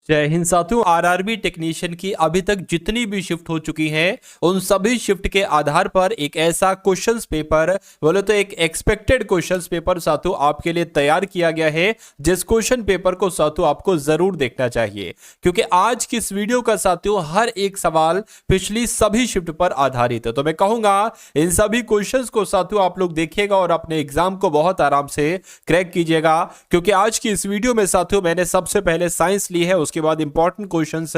जय हिंद साथियों। RRB technician की अभी तक जितनी भी शिफ्ट हो चुकी हैं उन सभी शिफ्ट के आधार पर एक ऐसा क्वेश्चंस पेपर बोले तो एक एक्सपेक्टेड क्वेश्चंस पेपर साथियों आपके लिए तैयार किया गया है, जिस क्वेश्चन पेपर को साथियों आपको जरूर देखना चाहिए, क्योंकि आज की इस वीडियो का साथियों हर एक सवाल पिछली सभी शिफ्ट पर आधारित है। तो मैं कहूंगा इन सभी क्वेश्चंस को साथियों आप लोग देखिएगा और अपने एग्जाम को बहुत आराम से क्रैक कीजिएगा, क्योंकि आज की इस वीडियो में साथियों मैंने सबसे पहले साइंस ली है, उसके बाद इंपॉर्टेंट क्वेश्चंस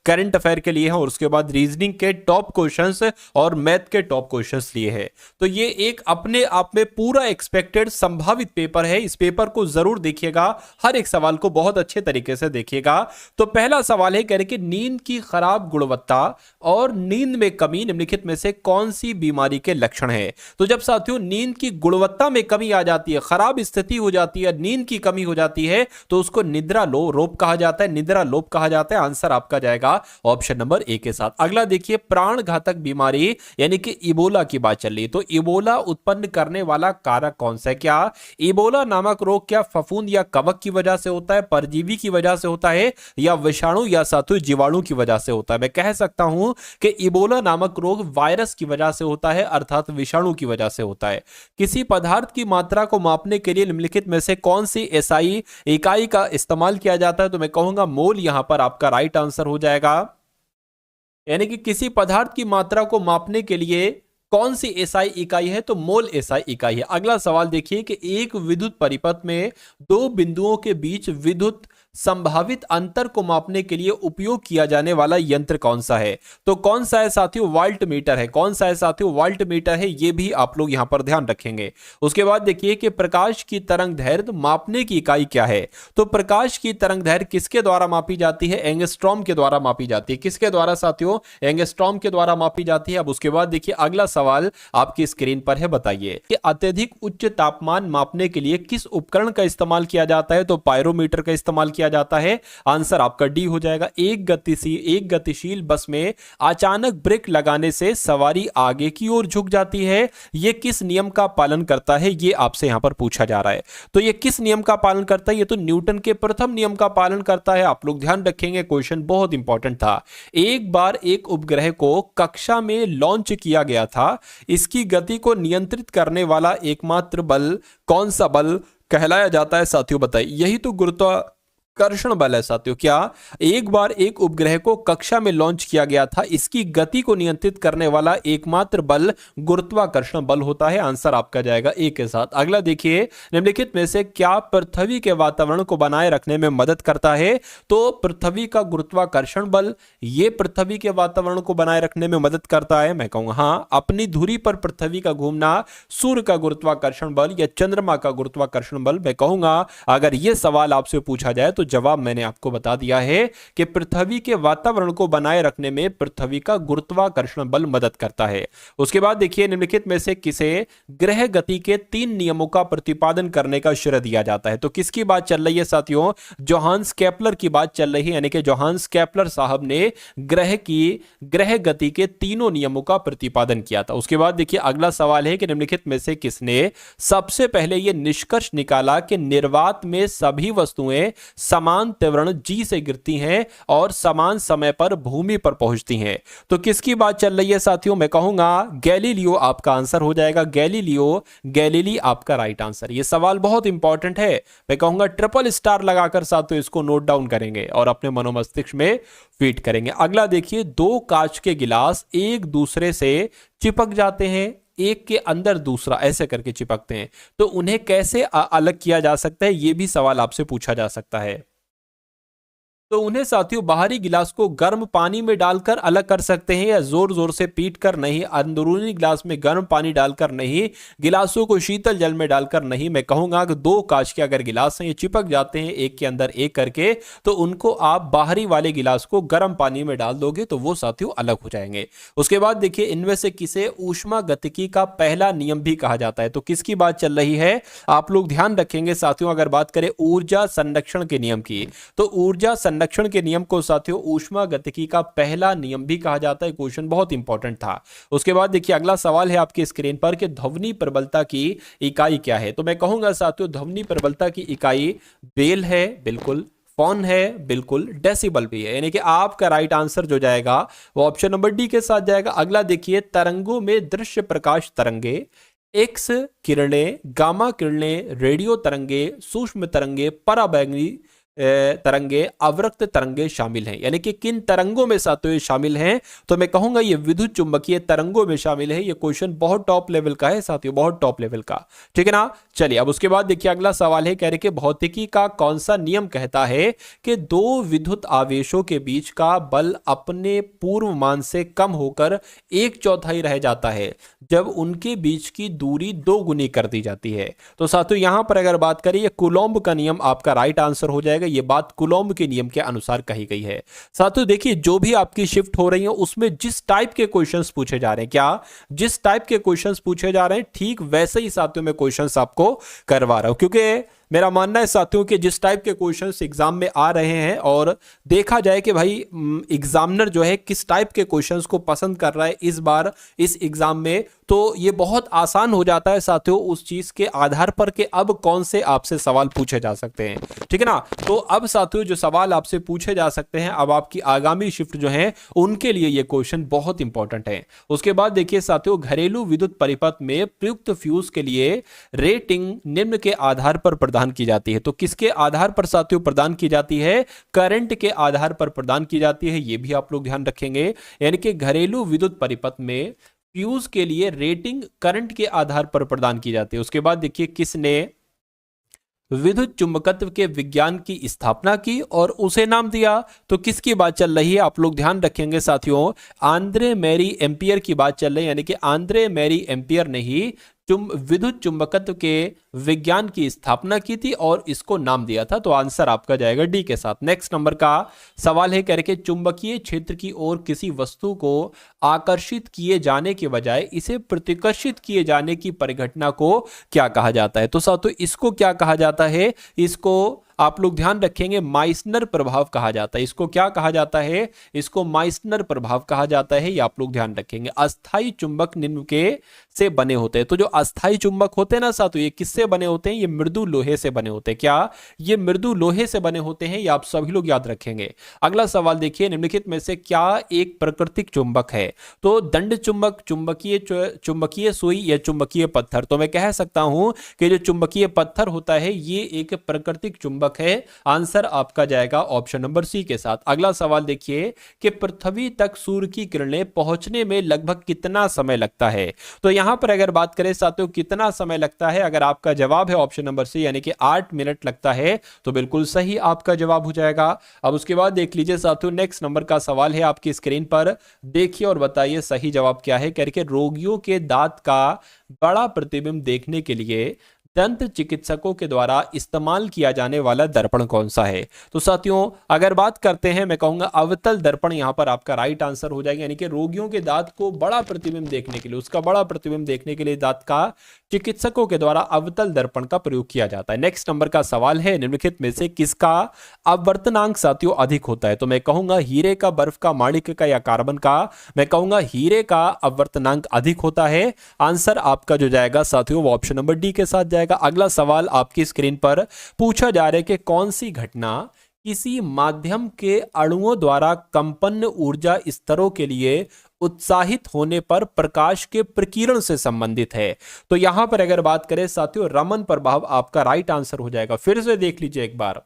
करंट अफेयर के लिए हैं और उसके बाद रीजनिंग के टॉप क्वेश्चंस और मैथ के टॉप क्वेश्चंस लिए हैं। तो ये एक अपने आप में पूरा एक्सपेक्टेड संभावित पेपर है। इस पेपर को जरूर देखिएगा, हर एक सवाल को बहुत अच्छे तरीके से देखिएगा। तो पहला सवाल है कह रहे कि नींद की खराब गुणवत्ता और नींद में कमी निम्नलिखित में से कौन सी बीमारी के लक्षण है। तो जब साथियों नींद की गुणवत्ता में कमी आ जाती है, खराब स्थिति हो जाती है, नींद की कमी हो जाती है, तो उसको निद्रा रोग कहा जाता है, निद्रा लोप कहा जाता है। आंसर आपका जाएगा ऑप्शन नंबर ए के साथ। अगला देखिए, प्राण घातक बीमारी यानी कि इबोला की बात चल रही है, तो इबोला उत्पन्न करने वाला कारक कौन सा है। क्या इबोला नामक रोग क्या फफूंद या कवक की वजह से होता है, परजीवी की वजह से होता है, या विषाणु या साथु जीवाणु की वजह से होता है। मैं कह सकता हूं कि इबोला नामक रोग वायरस की वजह से होता है, अर्थात विषाणु की वजह से होता है। किसी पदार्थ की मात्रा को मापने के लिए निम्नलिखित में से कौन सी एसआई इकाई का इस्तेमाल किया जाता है। तो मैं कहूंगा मोल यहां पर आपका राइट आंसर हो जाएगा, यानी कि किसी पदार्थ की मात्रा को मापने के लिए कौन सी एसआई इकाई है, तो मोल एसआई इकाई है। अगला सवाल देखिए कि एक विद्युत परिपथ में दो बिंदुओं के बीच विद्युत संभावित अंतर को मापने के लिए उपयोग किया जाने वाला यंत्र कौन सा है। तो कौन सा है साथियों, वाल्ट मीटर है। कौन सा है साथियों, वाल्ट मीटर है। ये भी आप लोग यहां पर ध्यान रखेंगे। उसके बाद देखिए कि प्रकाश की तरंग दैर्घ्य मापने की इकाई क्या है। तो प्रकाश की तरंग दैर्घ्य किसके द्वारा मापी जाती है, एंगस्ट्रॉम के द्वारा मापी जाती है। किसके द्वारा साथियों, एंगस्ट्रॉम के द्वारा मापी जाती है। अब उसके बाद देखिए अगला सवाल आपकी स्क्रीन पर है, बताइए कि अत्यधिक उच्च तापमान मापने के लिए किस उपकरण का इस्तेमाल किया जाता है। तो पायरोमीटर का इस्तेमाल किया जाता है। आंसर आपका डी हो जाएगा। एक गतिशील बस में अचानक ब्रेक लगाने से सवारी आगे की ओर झुक जाती है, यह किस नियम का पालन करता है, यह आपसे यहां पर पूछा जा रहा है। तो यह किस नियम का पालन करता है, यह तो न्यूटन के प्रथम नियम का पालन करता है। आप लोग ध्यान रखेंगे, क्वेश्चन बहुत इंपॉर्टेंट था। एक बार एक उपग्रह को कक्षा में लॉन्च किया गया था, इसकी गति को नियंत्रित करने वाला एकमात्र बल कौन सा बल कहलाया जाता है साथियों, बताइए। यही तो गुरुत्वाकर्षण बल है साथियों। क्या एक बार एक उपग्रह को कक्षा में लॉन्च किया गया था, इसकी गति को नियंत्रित करने वाला एकमात्र बल गुरुत्वाकर्षण बल होता है। आंसर आपका जाएगा ए के साथ। अगला देखिए, निम्नलिखित में से क्या पृथ्वी के वातावरण को बनाए रखने में मदद करता है। तो पृथ्वी का गुरुत्वाकर्षण बल ये पृथ्वी के वातावरण को बनाए रखने में मदद करता है। मैं कहूंगा हाँ, अपनी धुरी पर पृथ्वी का घूमना, सूर्य का गुरुत्वाकर्षण बल या चंद्रमा का गुरुत्वाकर्षण बल। मैं कहूंगा अगर यह सवाल आपसे पूछा जाए तो जवाब मैंने आपको बता दिया है कि पृथ्वी के वातावरण को बनाए रखने में पृथ्वी का गुरुत्वाकर्षण बल मदद करता है। उसके बाद देखिए, निम्नलिखित में से किसे ग्रह गति के 3 नियमों का प्रतिपादन करने का श्रेय दिया जाता है। तो किसकी बात चल रही है साथियों, जोहान्स केपलर की बात चल रही है, यानी कि जोहान्स केपलर साहब ने ग्रह गति के तीनों नियमों का प्रतिपादन किया था। उसके बाद देखिए अगला सवाल है कि निम्नलिखित में से किसने सबसे पहले यह निष्कर्ष निकाला कि निर्वात में सभी वस्तुएं समान त्वरण जी से गिरती हैं और समान समय पर भूमि पर पहुंचती हैं। तो किसकी बात चल रही है साथियों, मैं कहूंगा गैलीलियो आपका आंसर हो जाएगा। गैलीली आपका राइट आंसर। यह सवाल बहुत इंपॉर्टेंट है। मैं कहूंगा ट्रिपल स्टार लगाकर साथियों इसको नोट डाउन करेंगे और अपने मनोमस्तिष्क में फीड करेंगे। अगला देखिए, दो कांच के गिलास एक दूसरे से चिपक जाते हैं, एक के अंदर दूसरा ऐसे करके चिपकते हैं, तो उन्हें कैसे अलग किया जा सकता है, यह भी सवाल आपसे पूछा जा सकता है। तो उन्हें साथियों बाहरी गिलास को गर्म पानी में डालकर अलग कर सकते हैं, या जोर जोर से पीट कर नहीं, अंदरूनी गिलास में गर्म पानी डालकर नहीं, गिलासों को शीतल जल में डालकर नहीं। मैं कहूंगा कि दो कांच के अगर गिलास हैं, ये चिपक जाते हैं एक के अंदर एक करके, तो उनको आप बाहरी वाले गिलास को गर्म पानी में डाल दोगे तो वो साथियों अलग हो जाएंगे। उसके बाद देखिए, इनमें से किसे ऊष्मागतिकी का पहला नियम भी कहा जाता है। तो किसकी बात चल रही है, आप लोग ध्यान रखेंगे साथियों। अगर बात करें ऊर्जा संरक्षण के नियम की, तो ऊर्जा संरक्षण के नियम को साथियों ऊष्मागतिकी का पहला नियम भी कहा जाता है। क्वेश्चन बहुत इंपॉर्टेंट था। उसके बाद देखिए अगला सवाल है आपके स्क्रीन पर कि ध्वनि प्रबलता की इकाई क्या है। तो मैं कहूंगा साथियों ध्वनि प्रबलता की इकाई बेल है, बिल्कुल। कौन है? बिल्कुल डेसिबल भी है, यानी कि आपका राइट आंसर जो जाएगा वो ऑप्शन नंबर डी के साथ जाएगा। अगला देखिए, तरंगों में दृश्य प्रकाश तरंगे, एक्स किरणें, गामा किरणें, रेडियो तरंगे, सूक्ष्म तरंगे, पराबैंगनी तरंगे, अवरक्त तरंगे शामिल हैं, यानी कि किन तरंगों में साथियों ये शामिल हैं? तो मैं कहूंगा ये विद्युत चुंबकीय तरंगों में शामिल है। ये क्वेश्चन बहुत टॉप लेवल का है साथियों, बहुत टॉप लेवल का, ठीक है ना। चलिए अब उसके बाद देखिए अगला सवाल है, कह रहे कि भौतिकी का कौन सा नियम कहता है कि दो विद्युत आवेशों के बीच का बल अपने पूर्व मान से कम होकर 1/4 रह जाता है जब उनके बीच की दूरी 2 गुनी कर दी जाती है। तो साथियों यहां पर अगर बात करें, ये कूलॉम्ब का नियम आपका राइट आंसर हो जाएगा। ये बात कूलॉम्ब के नियम के अनुसार कही गई है। साथियों देखिए, जो भी आपकी शिफ्ट हो रही है उसमें जिस टाइप के क्वेश्चंस पूछे जा रहे हैं, क्या जिस टाइप के क्वेश्चंस पूछे जा रहे हैं ठीक वैसे ही साथियों में क्वेश्चंस आपको करवा रहा हूं, क्योंकि मेरा मानना है साथियों कि जिस टाइप के क्वेश्चंस एग्जाम में आ रहे हैं और देखा जाए कि भाई एग्जामिनर जो है किस टाइप के क्वेश्चंस को पसंद कर रहा है इस बार इस एग्जाम में, तो ये बहुत आसान हो जाता है साथियों उस चीज के आधार पर कि अब कौन से आपसे सवाल पूछे जा सकते हैं, ठीक है ना। तो अब साथियों जो सवाल आपसे पूछे जा सकते हैं अब आपकी आगामी शिफ्ट जो है उनके लिए ये क्वेश्चन बहुत इंपॉर्टेंट है। उसके बाद देखिए साथियों, घरेलू विद्युत परिपथ में प्रयुक्त फ्यूज के लिए रेटिंग निम्न के आधार पर प्रदान की जाती है। तो किसके आधार पर साथियों प्रदान की जाती है? करंट के आधार पर प्रदान की जाती है, ये भी आप लोग ध्यान रखेंगे। यानी कि घरेलू विद्युत परिपथ में फ्यूज के लिए रेटिंग करंट के आधार पर प्रदान की जाती है। उसके बाद देखिए, किसने विद्युत चुंबकत्व के विज्ञान की स्थापना की और उसे नाम दिया? तो किसकी बात चल रही है? आप लोग ध्यान रखेंगे साथियों, आंद्रे मैरी एम्पियर की बात चल रही है। यानी कि आंद्रे मैरी एम्पियर ने ही विद्युत चुंबकत्व के विज्ञान की स्थापना की थी और इसको नाम दिया था। तो आंसर आपका जाएगा डी के साथ। नेक्स्ट नंबर का सवाल है, कह रहे कि चुंबकीय क्षेत्र की ओर किसी वस्तु को आकर्षित किए जाने के बजाय इसे प्रतिकर्षित किए जाने की परिघटना को क्या कहा जाता है? तो साथियों इसको क्या कहा जाता है? इसको आप लोग ध्यान रखेंगे माइसनर प्रभाव कहा जाता है। इसको क्या कहा जाता है? इसको माइसनर प्रभाव कहा जाता है, ये आप लोग ध्यान रखेंगे। अस्थाई चुंबक निम्न के से बने होते हैं। तो जो अस्थाई चुंबक होते हैं ना साथियों, ये किससे बने होते हैं? ये मृदु लोहे से बने होते हैं। क्या ये मृदु लोहे से बने होते हैं? ये आप सभी लोग याद रखेंगे। अगला सवाल देखिए, निम्नलिखित में से क्या एक प्राकृतिक चुंबक है? तो दंड चुंबक, चुंबकीय सुई या चुंबकीय पत्थर? तो मैं कह सकता हूं कि जो चुंबकीय पत्थर होता है ये एक प्राकृतिक चुंबक है। आंसर आपका जाएगा ऑप्शन नंबर सी के साथ। अगला सवाल देखिए कि पृथ्वी तक सूर्य की किरणें पहुंचने में लगभग कितना समय लगता है? तो यहां पर अगर बात करें साथियों कितना समय लगता है, अगर आपका जवाब है ऑप्शन नंबर सी यानी कि 8 मिनट लगता है, तो बिल्कुल सही आपका जवाब हो जाएगा। अब उसके बाद देख लीजिए साथियों, नेक्स्ट नंबर का सवाल है आपकी स्क्रीन पर, देखिए और बताइए सही जवाब क्या है। करके रोगियों के दांत का बड़ा प्रतिबिंब देखने के लिए दंत चिकित्सकों के द्वारा इस्तेमाल किया जाने वाला दर्पण कौन सा है? तो साथियों अगर बात करते हैं, मैं कहूंगा अवतल दर्पण यहां पर आपका राइट आंसर हो जाएगा। यानी कि रोगियों के दांत को बड़ा प्रतिबिंब देखने के लिए, उसका बड़ा प्रतिबिंब देखने के लिए दांत का चिकित्सकों के द्वारा अवतल दर्पण का प्रयोग किया जाता है। नेक्स्ट नंबर का सवाल है, निम्नलिखित में से किसका अपवर्तनांक साथियों अधिक होता है? तो मैं कहूंगा हीरे का, बर्फ का, माणिक्य का या कार्बन का? मैं कहूंगा हीरे का अपवर्तनांक अधिक होता है। आंसर आपका जो जाएगा साथियों वो ऑप्शन नंबर डी के साथ जाएगा। अगला सवाल आपकी स्क्रीन पर पूछा जा रहा है कि कौन सी घटना किसी माध्यम के अणुओं द्वारा कंपन ऊर्जा स्तरों के लिए उत्साहित होने पर प्रकाश के प्रकीर्ण से संबंधित है? तो यहां पर अगर बात करें साथियों, रमन प्रभाव आपका राइट आंसर हो जाएगा। फिर से देख लीजिए एक बार,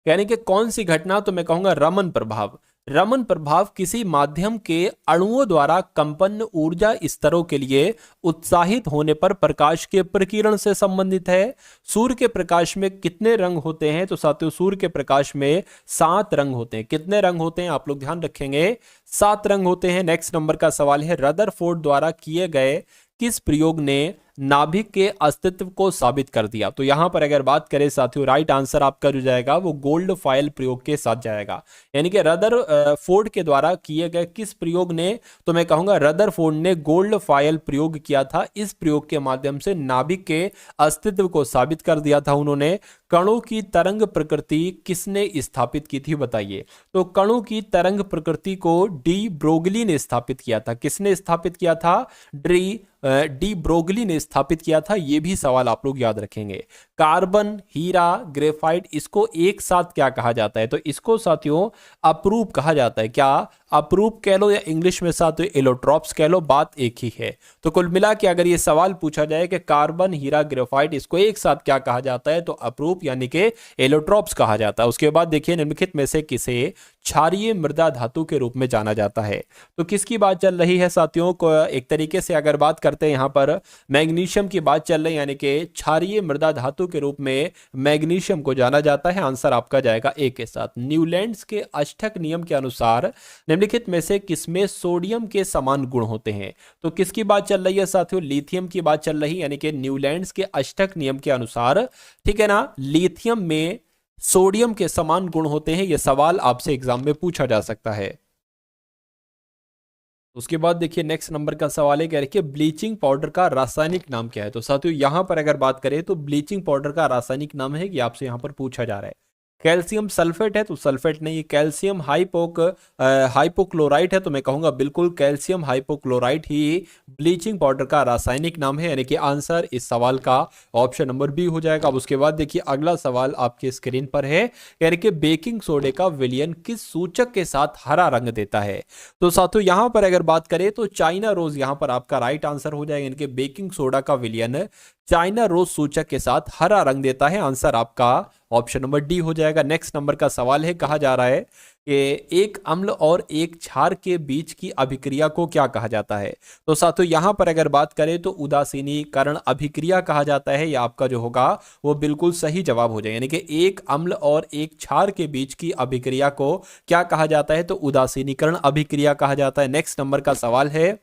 यानी कि कौन सी घटना? तो मैं कहूंगा रमन प्रभाव। रमन प्रभाव किसी माध्यम के अणुओं द्वारा कंपन ऊर्जा स्तरों के लिए उत्साहित होने पर प्रकाश के प्रकीर्ण से संबंधित है। सूर्य के प्रकाश में कितने रंग होते हैं? तो साथियों सूर्य के प्रकाश में 7 रंग होते हैं। कितने रंग होते हैं? आप लोग ध्यान रखेंगे, 7 रंग होते हैं। नेक्स्ट नंबर का सवाल है, रदरफोर्ड द्वारा किए गए किस प्रयोग ने नाभिक के अस्तित्व को साबित कर दिया? तो यहां पर अगर बात करें साथियों, राइट आंसर आपका जो जाएगा वो गोल्ड फॉयल प्रयोग के साथ जाएगा। यानी कि रदरफोर्ड के द्वारा किए गए किस प्रयोग ने? तो मैं कहूंगा रदरफोर्ड ने गोल्ड फॉयल प्रयोग किया था। इस प्रयोग के माध्यम से नाभिक के अस्तित्व को साबित कर दिया था उन्होंने। कणों की तरंग प्रकृति किसने स्थापित की थी बताइए? तो कणों की तरंग प्रकृति को डी ब्रोगली ने स्थापित किया था। किसने स्थापित किया था? डी ब्रोगली ने स्थापित किया था, ये भी सवाल आप लोग याद रखेंगे। कार्बन, हीरा, ग्रेफाइट, इसको एक साथ क्या कहा जाता है? तो इसको साथियों अपरूप कहा जाता है। क्या? अपरूप कह लो या इंग्लिश में साथियों एलोट्रॉप्स कह लो, बात एक ही है। तो कुल मिला के अगर ये सवाल पूछा जाए कि कार्बन, हीरा, ग्रेफाइट इसको एक साथ क्या कहा जाता है, तो अपरूप यानी कि एलोट्रॉप्स कहा जाता है। उसके बाद देखिए निम्नलिखित में से किसे क्षारीय मृदा धातु के रूप में जाना जाता है? तो किसकी बात चल रही है साथियों को? एक तरीके से अगर बात करते हैं यहां पर मैग्नीशियम की बात चल रही है, यानी कि क्षारीय मृदा धातु के रूप में मैग्नीशियम को जाना जाता है। आंसर आपका जाएगा ए के साथ। न्यूलैंड्स के अष्टक नियम के अनुसार निम्नलिखित में से किसमें सोडियम के समान गुण होते हैं? तो किसकी बात चल रही है साथियों? लिथियम की बात चल रही है, यानी कि न्यूलैंड्स के अष्टक नियम के अनुसार, ठीक है ना, लिथियम में सोडियम के समान गुण होते हैं। यह सवाल आपसे एग्जाम में पूछा जा सकता है। उसके बाद देखिए नेक्स्ट नंबर का सवाल है, कह रहे हैं ब्लीचिंग पाउडर का रासायनिक नाम क्या है? तो साथियों यहां पर अगर बात करें तो ब्लीचिंग पाउडर का रासायनिक नाम है कि आपसे यहां पर पूछा जा रहा है। कैल्शियम सल्फेट है तो सल्फेट नहीं, कैल्शियम हाइपोक्लोराइट है तो मैं कहूंगा बिल्कुल कैल्शियम हाइपोक्लोराइट ही ब्लीचिंग पाउडर का रासायनिक नाम है, यानी कि आंसर इस सवाल का ऑप्शन नंबर बी हो जाएगा। अब उसके बाद देखिए अगला सवाल आपके स्क्रीन पर है, कह रहे कि बेकिंग सोडे का विलयन किस सूचक के साथ हरा रंग देता है? तो साथियों यहां पर अगर बात करें तो चाइना रोज यहां पर आपका राइट आंसर हो जाएगा, यानी कि बेकिंग सोडा का विलयन चाइना रोज सूचक के साथ हरा रंग देता है। आंसर आपका ऑप्शन नंबर डी हो जाएगा। नेक्स्ट नंबर का सवाल है, कहा जा रहा है कि एक अम्ल और एक क्षार के बीच की अभिक्रिया को क्या कहा जाता है? तो साथियों यहां पर अगर बात करें तो उदासीनीकरण अभिक्रिया कहा जाता है। या आपका जो होगा वो बिल्कुल सही जवाब हो जाएगा, यानी कि एक अम्ल और एक क्षार के बीच की अभिक्रिया को क्या कहा जाता है? तो उदासीनीकरण अभिक्रिया कहा जाता है। नेक्स्ट नंबर का सवाल है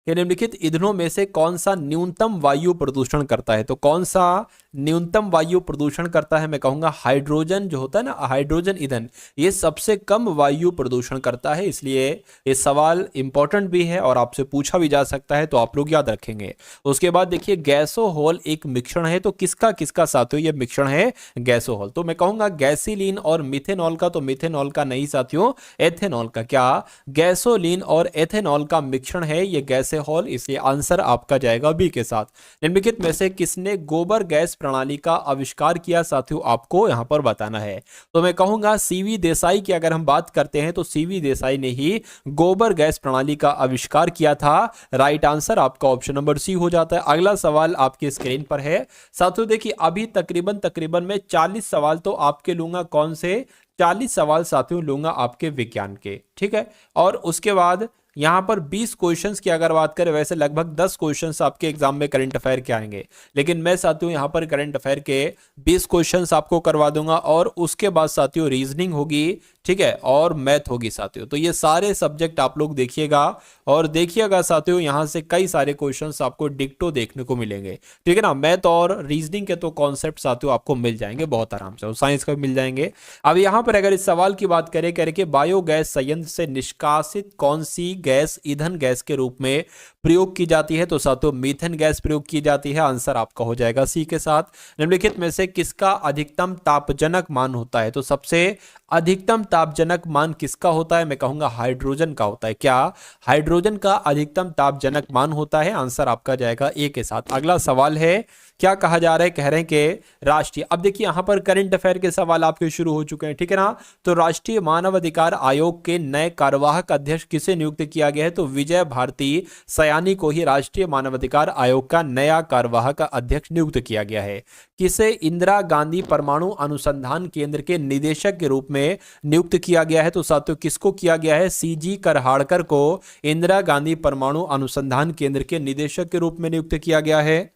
कि निम्नलिखित ईंधनों में से कौन सा न्यूनतम वायु प्रदूषण करता है? तो कौन सा न्यूनतम वायु प्रदूषण करता है? मैं कहूंगा हाइड्रोजन जो होता है ना, हाइड्रोजन ईंधन, ये सबसे कम वायु प्रदूषण करता है। इसलिए ये सवाल इंपॉर्टेंट भी है और आपसे पूछा भी जा सकता है, तो आप लोग याद रखेंगे। उसके बाद देखिए गैसोहॉल एक मिश्रण है, तो किसका किसका साथियों ये मिश्रण है गैसोहॉल? तो मैं कहूंगा गैसीलीन और मिथेनॉल का, तो मिथेनॉल का नहीं साथियों, एथेनॉल का। क्या? गैसोलीन और एथेनॉल का मिश्रण है ये गैसोहॉल, इसलिए आंसर आपका जाएगा बी के साथ। निम्नलिखित में से किसने गोबर गैस प्रणाली का आविष्कार किया? साथियों आपको यहां पर बताना है। तो मैं कहूंगा सीवी देसाई की अगर हम बात करते हैं तो सीवी देसाई ने ही गोबर गैस प्रणाली का आविष्कार किया था। राइट आंसर आपका ऑप्शन नंबर सी हो जाता है। अगला सवाल आपके स्क्रीन पर है साथियों, देखिए अभी तकरीबन मैं 40 सवाल तो आपके लूंगा। कौन से 40 सवाल साथियों लूंगा? आपके विज्ञान के, ठीक है। और उसके बाद यहां पर 20 क्वेश्चंस की अगर बात करें, वैसे लगभग 10 क्वेश्चंस आपके एग्जाम में करंट अफेयर के आएंगे, लेकिन मैं साथियों यहां पर करंट अफेयर के 20 क्वेश्चंस आपको करवा दूंगा और उसके बाद साथियों रीजनिंग होगी, ठीक है, और मैथ होगी साथियों। तो ये सारे सब्जेक्ट आप लोग देखिएगा और देखिएगा साथियों, यहां से कई सारे क्वेश्चंस आपको डिक्टो देखने को मिलेंगे, ठीक है ना। मैथ और रीजनिंग के तो कॉन्सेप्ट साथियों आपको मिल जाएंगे बहुत आराम से, और साइंस का भी मिल जाएंगे। अब यहां पर अगर इस सवाल की बात करें, कह रहे कि बायोगैस संयंत्र से निष्कासित कौन सी गैस ईंधन गैस के रूप में प्रयोग की जाती है? तो साथियों मीथेन गैस प्रयोग की जाती है। आंसर आपका हो जाएगा सी के साथ। निम्नलिखित में से किसका अधिकतम तापजनक मान होता है? तो सबसे अधिकतम तापजनक मान किसका होता है? मैं कहूंगा हाइड्रोजन का होता है। क्या? हाइड्रोजन का अधिकतम तापजनक मान होता है। आंसर आपका जाएगा ए के साथ। अगला सवाल है, क्या कहा जा रहा है? कह रहे हैं कि राष्ट्रीय, अब देखिए यहां पर करंट अफेयर के सवाल आपके शुरू हो चुके हैं, ठीक है ना। तो राष्ट्रीय मानव अधिकार आयोग के नए कार्यवाहक अध्यक्ष किसे नियुक्त किया गया है? तो विजय भारती सयानी को ही राष्ट्रीय मानवाधिकार आयोग का नया कार्यवाहक अध्यक्ष नियुक्त किया गया है। किसे इंदिरा गांधी परमाणु अनुसंधान केंद्र के निदेशक के रूप में नियुक्त किया गया है? तो साथियों किसको किया गया है? सीजी करहाड़कर को इंदिरा गांधी परमाणु अनुसंधान केंद्र के निदेशक के रूप में नियुक्त किया गया है।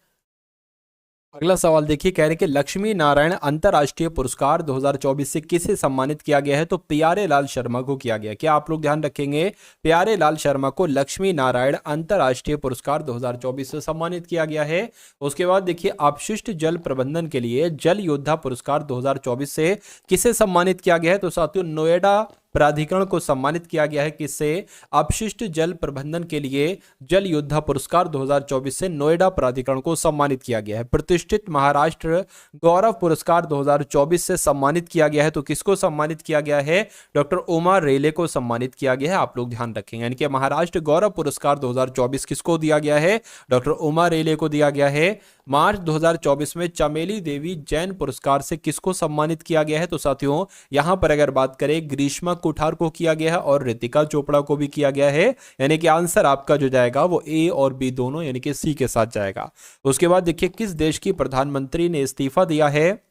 अगला सवाल देखिए, कह रहे हैं कि लक्ष्मी नारायण अंतर्राष्ट्रीय पुरस्कार 2024 से किसे सम्मानित किया गया है? तो प्यारे लाल शर्मा को किया गया। क्या आप लोग ध्यान रखेंगे? प्यारे लाल शर्मा को लक्ष्मी नारायण अंतर्राष्ट्रीय पुरस्कार 2024 से सम्मानित किया गया है। उसके बाद देखिए अपशिष्ट जल प्रबंधन के लिए जल योद्धा पुरस्कार 2024 से किसे सम्मानित किया गया है? तो साथियों नोएडा प्राधिकरण को सम्मानित किया गया है। किससे? अपशिष्ट जल प्रबंधन के लिए जल योद्धा पुरस्कार 2024 से नोएडा प्राधिकरण को सम्मानित किया गया है। प्रतिष्ठित महाराष्ट्र गौरव पुरस्कार 2024 से सम्मानित किया गया है। तो किसको सम्मानित किया गया है? डॉक्टर उमा रेले को सम्मानित किया गया है। आप लोग ध्यान रखेंगे, यानी कि महाराष्ट्र गौरव पुरस्कार 2024 किसको दिया गया है? डॉक्टर उमा रेले को दिया गया है। मार्च 2024 में चमेली देवी जैन पुरस्कार से किसको सम्मानित किया गया है? तो साथियों यहां पर अगर बात करें ग्रीष्मा कुठार को किया गया है और रितिका चोपड़ा को भी किया गया है, यानी कि आंसर आपका जो जाएगा वो ए और बी दोनों यानी कि सी के साथ जाएगा। उसके बाद देखिए किस देश की प्रधानमंत्री ने इस्तीफा दिया है?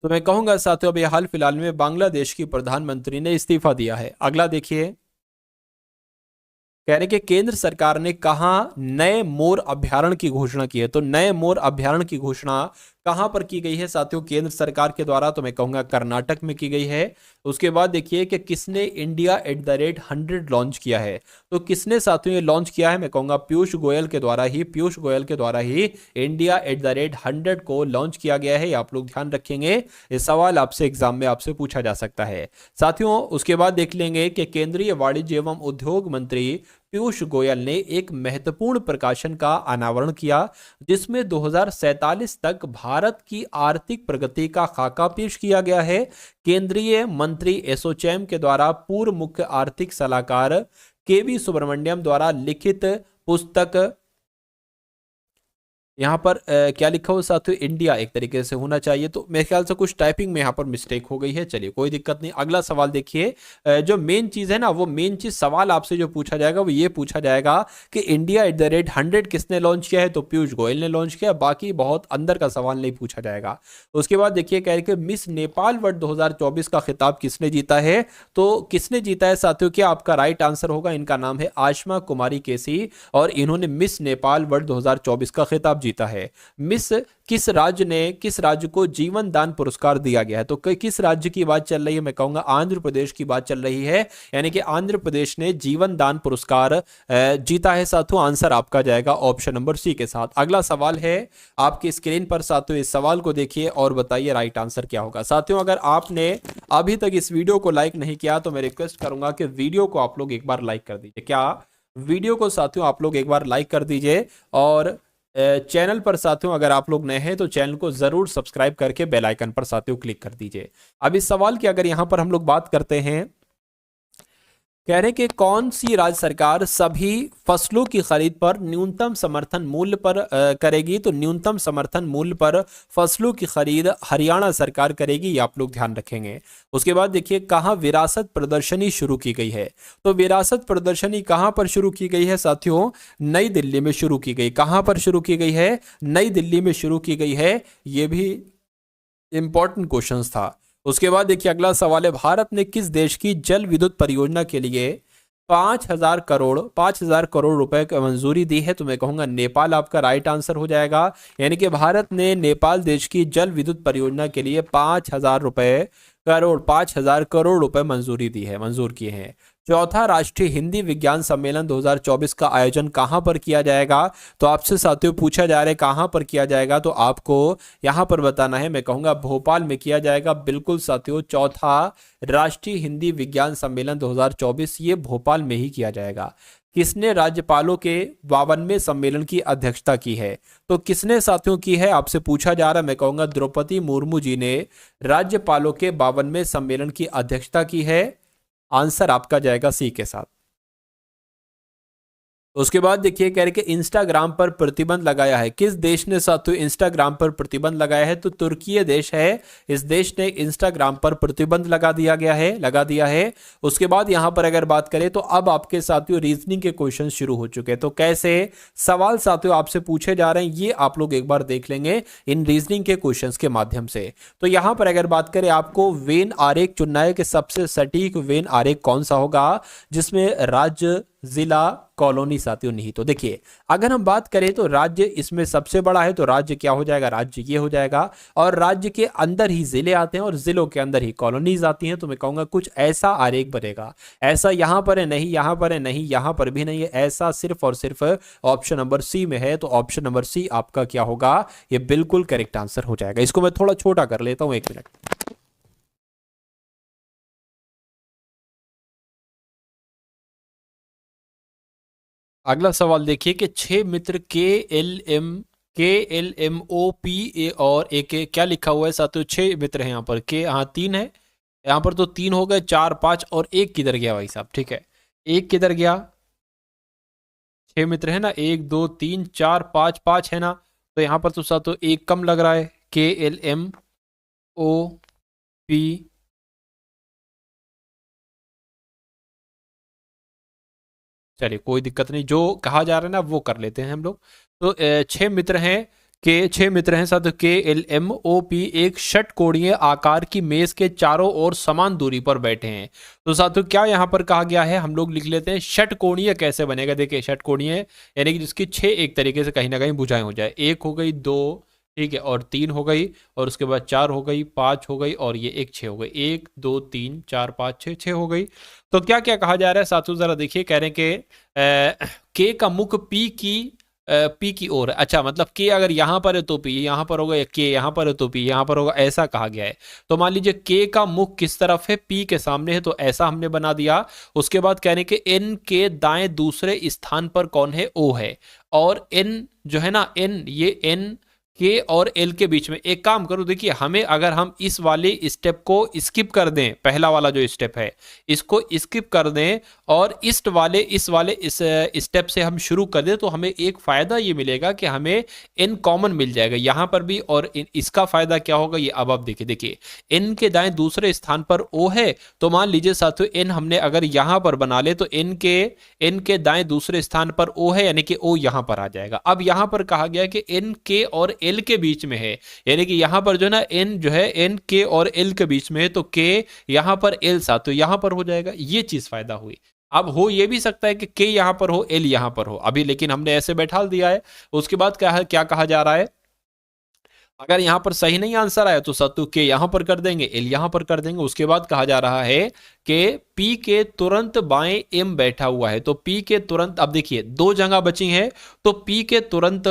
तो मैं कहूंगा साथियों अभी हाल फिलहाल में बांग्लादेश की प्रधानमंत्री ने इस्तीफा दिया है। अगला देखिए, कह रहे कि केंद्र सरकार ने कहा नए मोर अभ्यारण्य की घोषणा की है। तो नए मोर अभ्यारण्य की घोषणा कहां पर की गई है साथियों? केंद्र सरकार के द्वारा। तो मैं कहूंगा कर्नाटक में की गई है। उसके बाद देखिए कि किसने इंडिया @100 लॉन्च किया है? तो किसने साथियों ये लॉन्च किया है? मैं कहूंगा पीयूष गोयल के द्वारा ही इंडिया @100 को लॉन्च किया गया है। आप लोग ध्यान रखेंगे, ये सवाल आपसे एग्जाम में आपसे पूछा जा सकता है साथियों। उसके बाद देख लेंगे कि केंद्रीय वाणिज्य एवं उद्योग मंत्री पीयूष गोयल ने एक महत्वपूर्ण प्रकाशन का अनावरण किया जिसमें 2047 तक भारत की आर्थिक प्रगति का खाका पेश किया गया है। केंद्रीय मंत्री एसोचैम के द्वारा पूर्व मुख्य आर्थिक सलाहकार केवी सुब्रमण्यम द्वारा लिखित पुस्तक, यहाँ पर क्या लिखा हो साथियों? इंडिया एक तरीके से होना चाहिए। तो मेरे ख्याल से कुछ टाइपिंग में यहाँ पर मिस्टेक हो गई है। चलिए कोई दिक्कत नहीं। अगला सवाल देखिए, जो मेन चीज है ना, वो मेन चीज सवाल आपसे जो पूछा जाएगा वो ये पूछा जाएगा कि इंडिया @100 किसने लॉन्च किया है? तो पीयूष गोयल ने लॉन्च किया। बाकी बहुत अंदर का सवाल नहीं पूछा जाएगा। उसके बाद देखिए कह रहे कि मिस नेपाल वर्ल्ड 2024 का खिताब किसने जीता है? तो किसने जीता है साथियों? क्या आपका राइट आंसर होगा? इनका नाम है आशमा कुमारी केसी और इन्होंने मिस नेपाल वर्ल्ड 2024 का खिताब जीता है। मिस किस राज्य को जीवन दान पुरस्कार दिया गया है? तो किस राज्य की बात चल रही है? मैं कहूंगा आंध्र प्रदेश की बात चल रही है, यानी कि आंध्र प्रदेश ने जीवन दान पुरस्कार जीता है साथियों। आंसर आपका जाएगा ऑप्शन नंबर सी के साथ। अगला सवाल है आपकी स्क्रीन पर साथियों, इस सवाल को देखिए और बताइए राइट आंसर क्या होगा। साथियों अगर आपने अभी तक इस वीडियो को लाइक नहीं किया तो मैं रिक्वेस्ट करूंगा कि वीडियो को आप लोग एक बार लाइक कर दीजिए। क्या वीडियो को साथियों आप लोग एक बार लाइक कर दीजिए और चैनल पर साथियों अगर आप लोग नए हैं तो चैनल को जरूर सब्सक्राइब करके बेल आइकन पर साथियों क्लिक कर दीजिए। अब इस सवाल की अगर यहां पर हम लोग बात करते हैं, कह रहे कि कौन सी राज्य सरकार सभी फसलों की खरीद पर न्यूनतम समर्थन मूल्य पर करेगी? तो न्यूनतम समर्थन मूल्य पर फसलों की खरीद हरियाणा सरकार करेगी, ये आप लोग ध्यान रखेंगे। उसके बाद देखिए कहाँ विरासत प्रदर्शनी शुरू की गई है? तो विरासत प्रदर्शनी कहाँ पर शुरू की गई है साथियों? नई दिल्ली में शुरू की गई। कहाँ पर शुरू की गई है? नई दिल्ली में शुरू की गई है। ये भी इंपॉर्टेंट क्वेश्चन था। उसके बाद देखिए अगला सवाल है, भारत ने किस देश की जल विद्युत परियोजना के लिए 5,000 करोड़ रुपए की मंजूरी दी है? तो मैं कहूंगा नेपाल आपका राइट आंसर हो जाएगा, यानी कि भारत ने नेपाल देश की जल विद्युत परियोजना के लिए 5,000 करोड़ रुपए मंजूर किए हैं। चौथा राष्ट्रीय हिंदी विज्ञान सम्मेलन 2024 का आयोजन कहां पर किया जाएगा? तो आपसे साथियों पूछा जा रहा है कहां पर किया जाएगा, तो आपको यहां पर बताना है। मैं कहूंगा भोपाल में किया जाएगा। बिल्कुल साथियों, चौथा राष्ट्रीय हिंदी विज्ञान सम्मेलन 2024 ये भोपाल में ही किया जाएगा। किसने राज्यपालों के 52वें सम्मेलन की अध्यक्षता की है? तो किसने साथियों की है आपसे पूछा जा रहा है। मैं कहूंगा द्रौपदी मुर्मू जी ने राज्यपालों के 52वें सम्मेलन की अध्यक्षता की है। आंसर आपका जाएगा सी के साथ। उसके बाद देखिए कह रहे कि इंस्टाग्राम पर प्रतिबंध लगाया है। किस देश ने साथियों इंस्टाग्राम पर प्रतिबंध लगाया है? तो तुर्की देश है। इस देश ने इंस्टाग्राम पर प्रतिबंध लगा दिया है। उसके बाद यहां पर अगर बात करें तो अब आपके साथियों रीजनिंग के क्वेश्चन शुरू हो चुके हैं। तो कैसे सवाल साथियों आपसे पूछे जा रहे हैं ये आप लोग एक बार देख लेंगे इन रीजनिंग के क्वेश्चन के माध्यम से। तो यहां पर अगर बात करें आपको वेन आरेख चुनना है कि सबसे सटीक वेन आरेख कौन सा होगा जिसमें राज्य, जिला, कॉलोनी साथियों नहीं। तो देखिए अगर हम बात करें तो राज्य इसमें सबसे बड़ा है, तो राज्य क्या हो जाएगा? राज्य ये हो जाएगा। और राज्य के अंदर ही जिले आते हैं और जिलों के अंदर ही कॉलोनीज आती हैं। तो मैं कहूंगा कुछ ऐसा आरेख बनेगा। ऐसा यहां पर है नहीं, यहां पर है नहीं, यहां पर भी नहीं है, ऐसा सिर्फ और सिर्फ ऑप्शन नंबर सी में है। तो ऑप्शन नंबर सी आपका क्या होगा? ये बिल्कुल करेक्ट आंसर हो जाएगा। इसको मैं थोड़ा छोटा कर लेता हूं, 1 मिनट। अगला सवाल देखिए कि 6 मित्र के L M O P A और ए के क्या लिखा हुआ है साथियों। 6 मित्र हैं यहाँ पर, के हाँ 3 है यहाँ पर, तो 3 हो गए, 4 5 और एक किधर गया भाई साहब। ठीक है, एक किधर गया। 6 मित्र है ना, 1 2 3 4 5 है ना, तो यहाँ पर तो साथियों एक कम लग रहा है, KLMOP। चलिए कोई दिक्कत नहीं, जो कहा जा रहा है ना वो कर लेते हैं हम लोग। तो 6 मित्र हैं, के 6 मित्र हैं साथ, KLMOP एक षटकोणीय आकार की मेज के चारों ओर समान दूरी पर बैठे हैं। तो साथियों क्या यहाँ पर कहा गया है, हम लोग लिख लेते हैं षटकोणीय कैसे बनेगा। देखिए षटकोणीय यानी कि जिसकी 6 एक तरीके से कहीं ना कहीं भुजाएं हो जाए, 1 हो गई, 2 ठीक है, और 3 हो गई, और उसके बाद 4 हो गई, 5 हो गई, और ये एक 6 हो गई, 1 2 3 4 5 6 6 हो गई। तो क्या क्या कहा जा रहा है साथियों, जरा देखिए, कह रहे हैं कि के का मुख पी की ओर है। अच्छा, मतलब के अगर यहां पर है तो पी यहां पर होगा, या के यहां पर है तो पी यहां पर होगा, ऐसा कहा गया है। तो मान लीजिए के का मुख किस तरफ है, पी के सामने है, तो ऐसा हमने बना दिया। उसके बाद कह रहे हैं कि एन के दाएं दूसरे स्थान पर कौन है, ओ है। और एन जो है ना, एन ये एन के और एल के बीच में एक काम करो, देखिए हमें अगर हम इस वाले स्टेप को स्किप कर दें, पहला वाला जो स्टेप है इसको स्किप कर दें, और इस वाले इस स्टेप से हम शुरू कर दें, तो हमें एक फायदा ये मिलेगा कि हमें एन कॉमन मिल जाएगा यहां पर भी। और इसका फायदा क्या होगा, ये अब आप देखिए, देखिए एन के दाएं दूसरे स्थान पर ओ है, तो मान लीजिए साथियों एन हमने अगर यहां पर बना ले, तो एन के दाएं दूसरे स्थान पर ओ है, यानी कि ओ यहां पर आ जाएगा। अब यहां पर कहा गया कि एन के और एल के बीच में है, यानी कि यहां पर जो ना एन जो है एन के और एल के बीच में है, तो के यहां पर, एल साथ तो यहां पर हो जाएगा। ये चीज फायदा हुई। अब हो ये भी सकता है कि के यहां पर हो, एल यहां पर हो, अभी लेकिन हमने ऐसे बैठा दिया है। उसके बाद क्या है, क्या कहा जा रहा है, अगर यहां पर सही नहीं आंसर आया तो सत्तू के यहां पर कर देंगे, एल यहां पर कर देंगे। उसके बाद कहा जा रहा है कि पी के तुरंत बाएं एम बैठा हुआ है, तो पी के तुरंत, अब देखिए 2 जगह बची हैं, तो पी के तुरंत,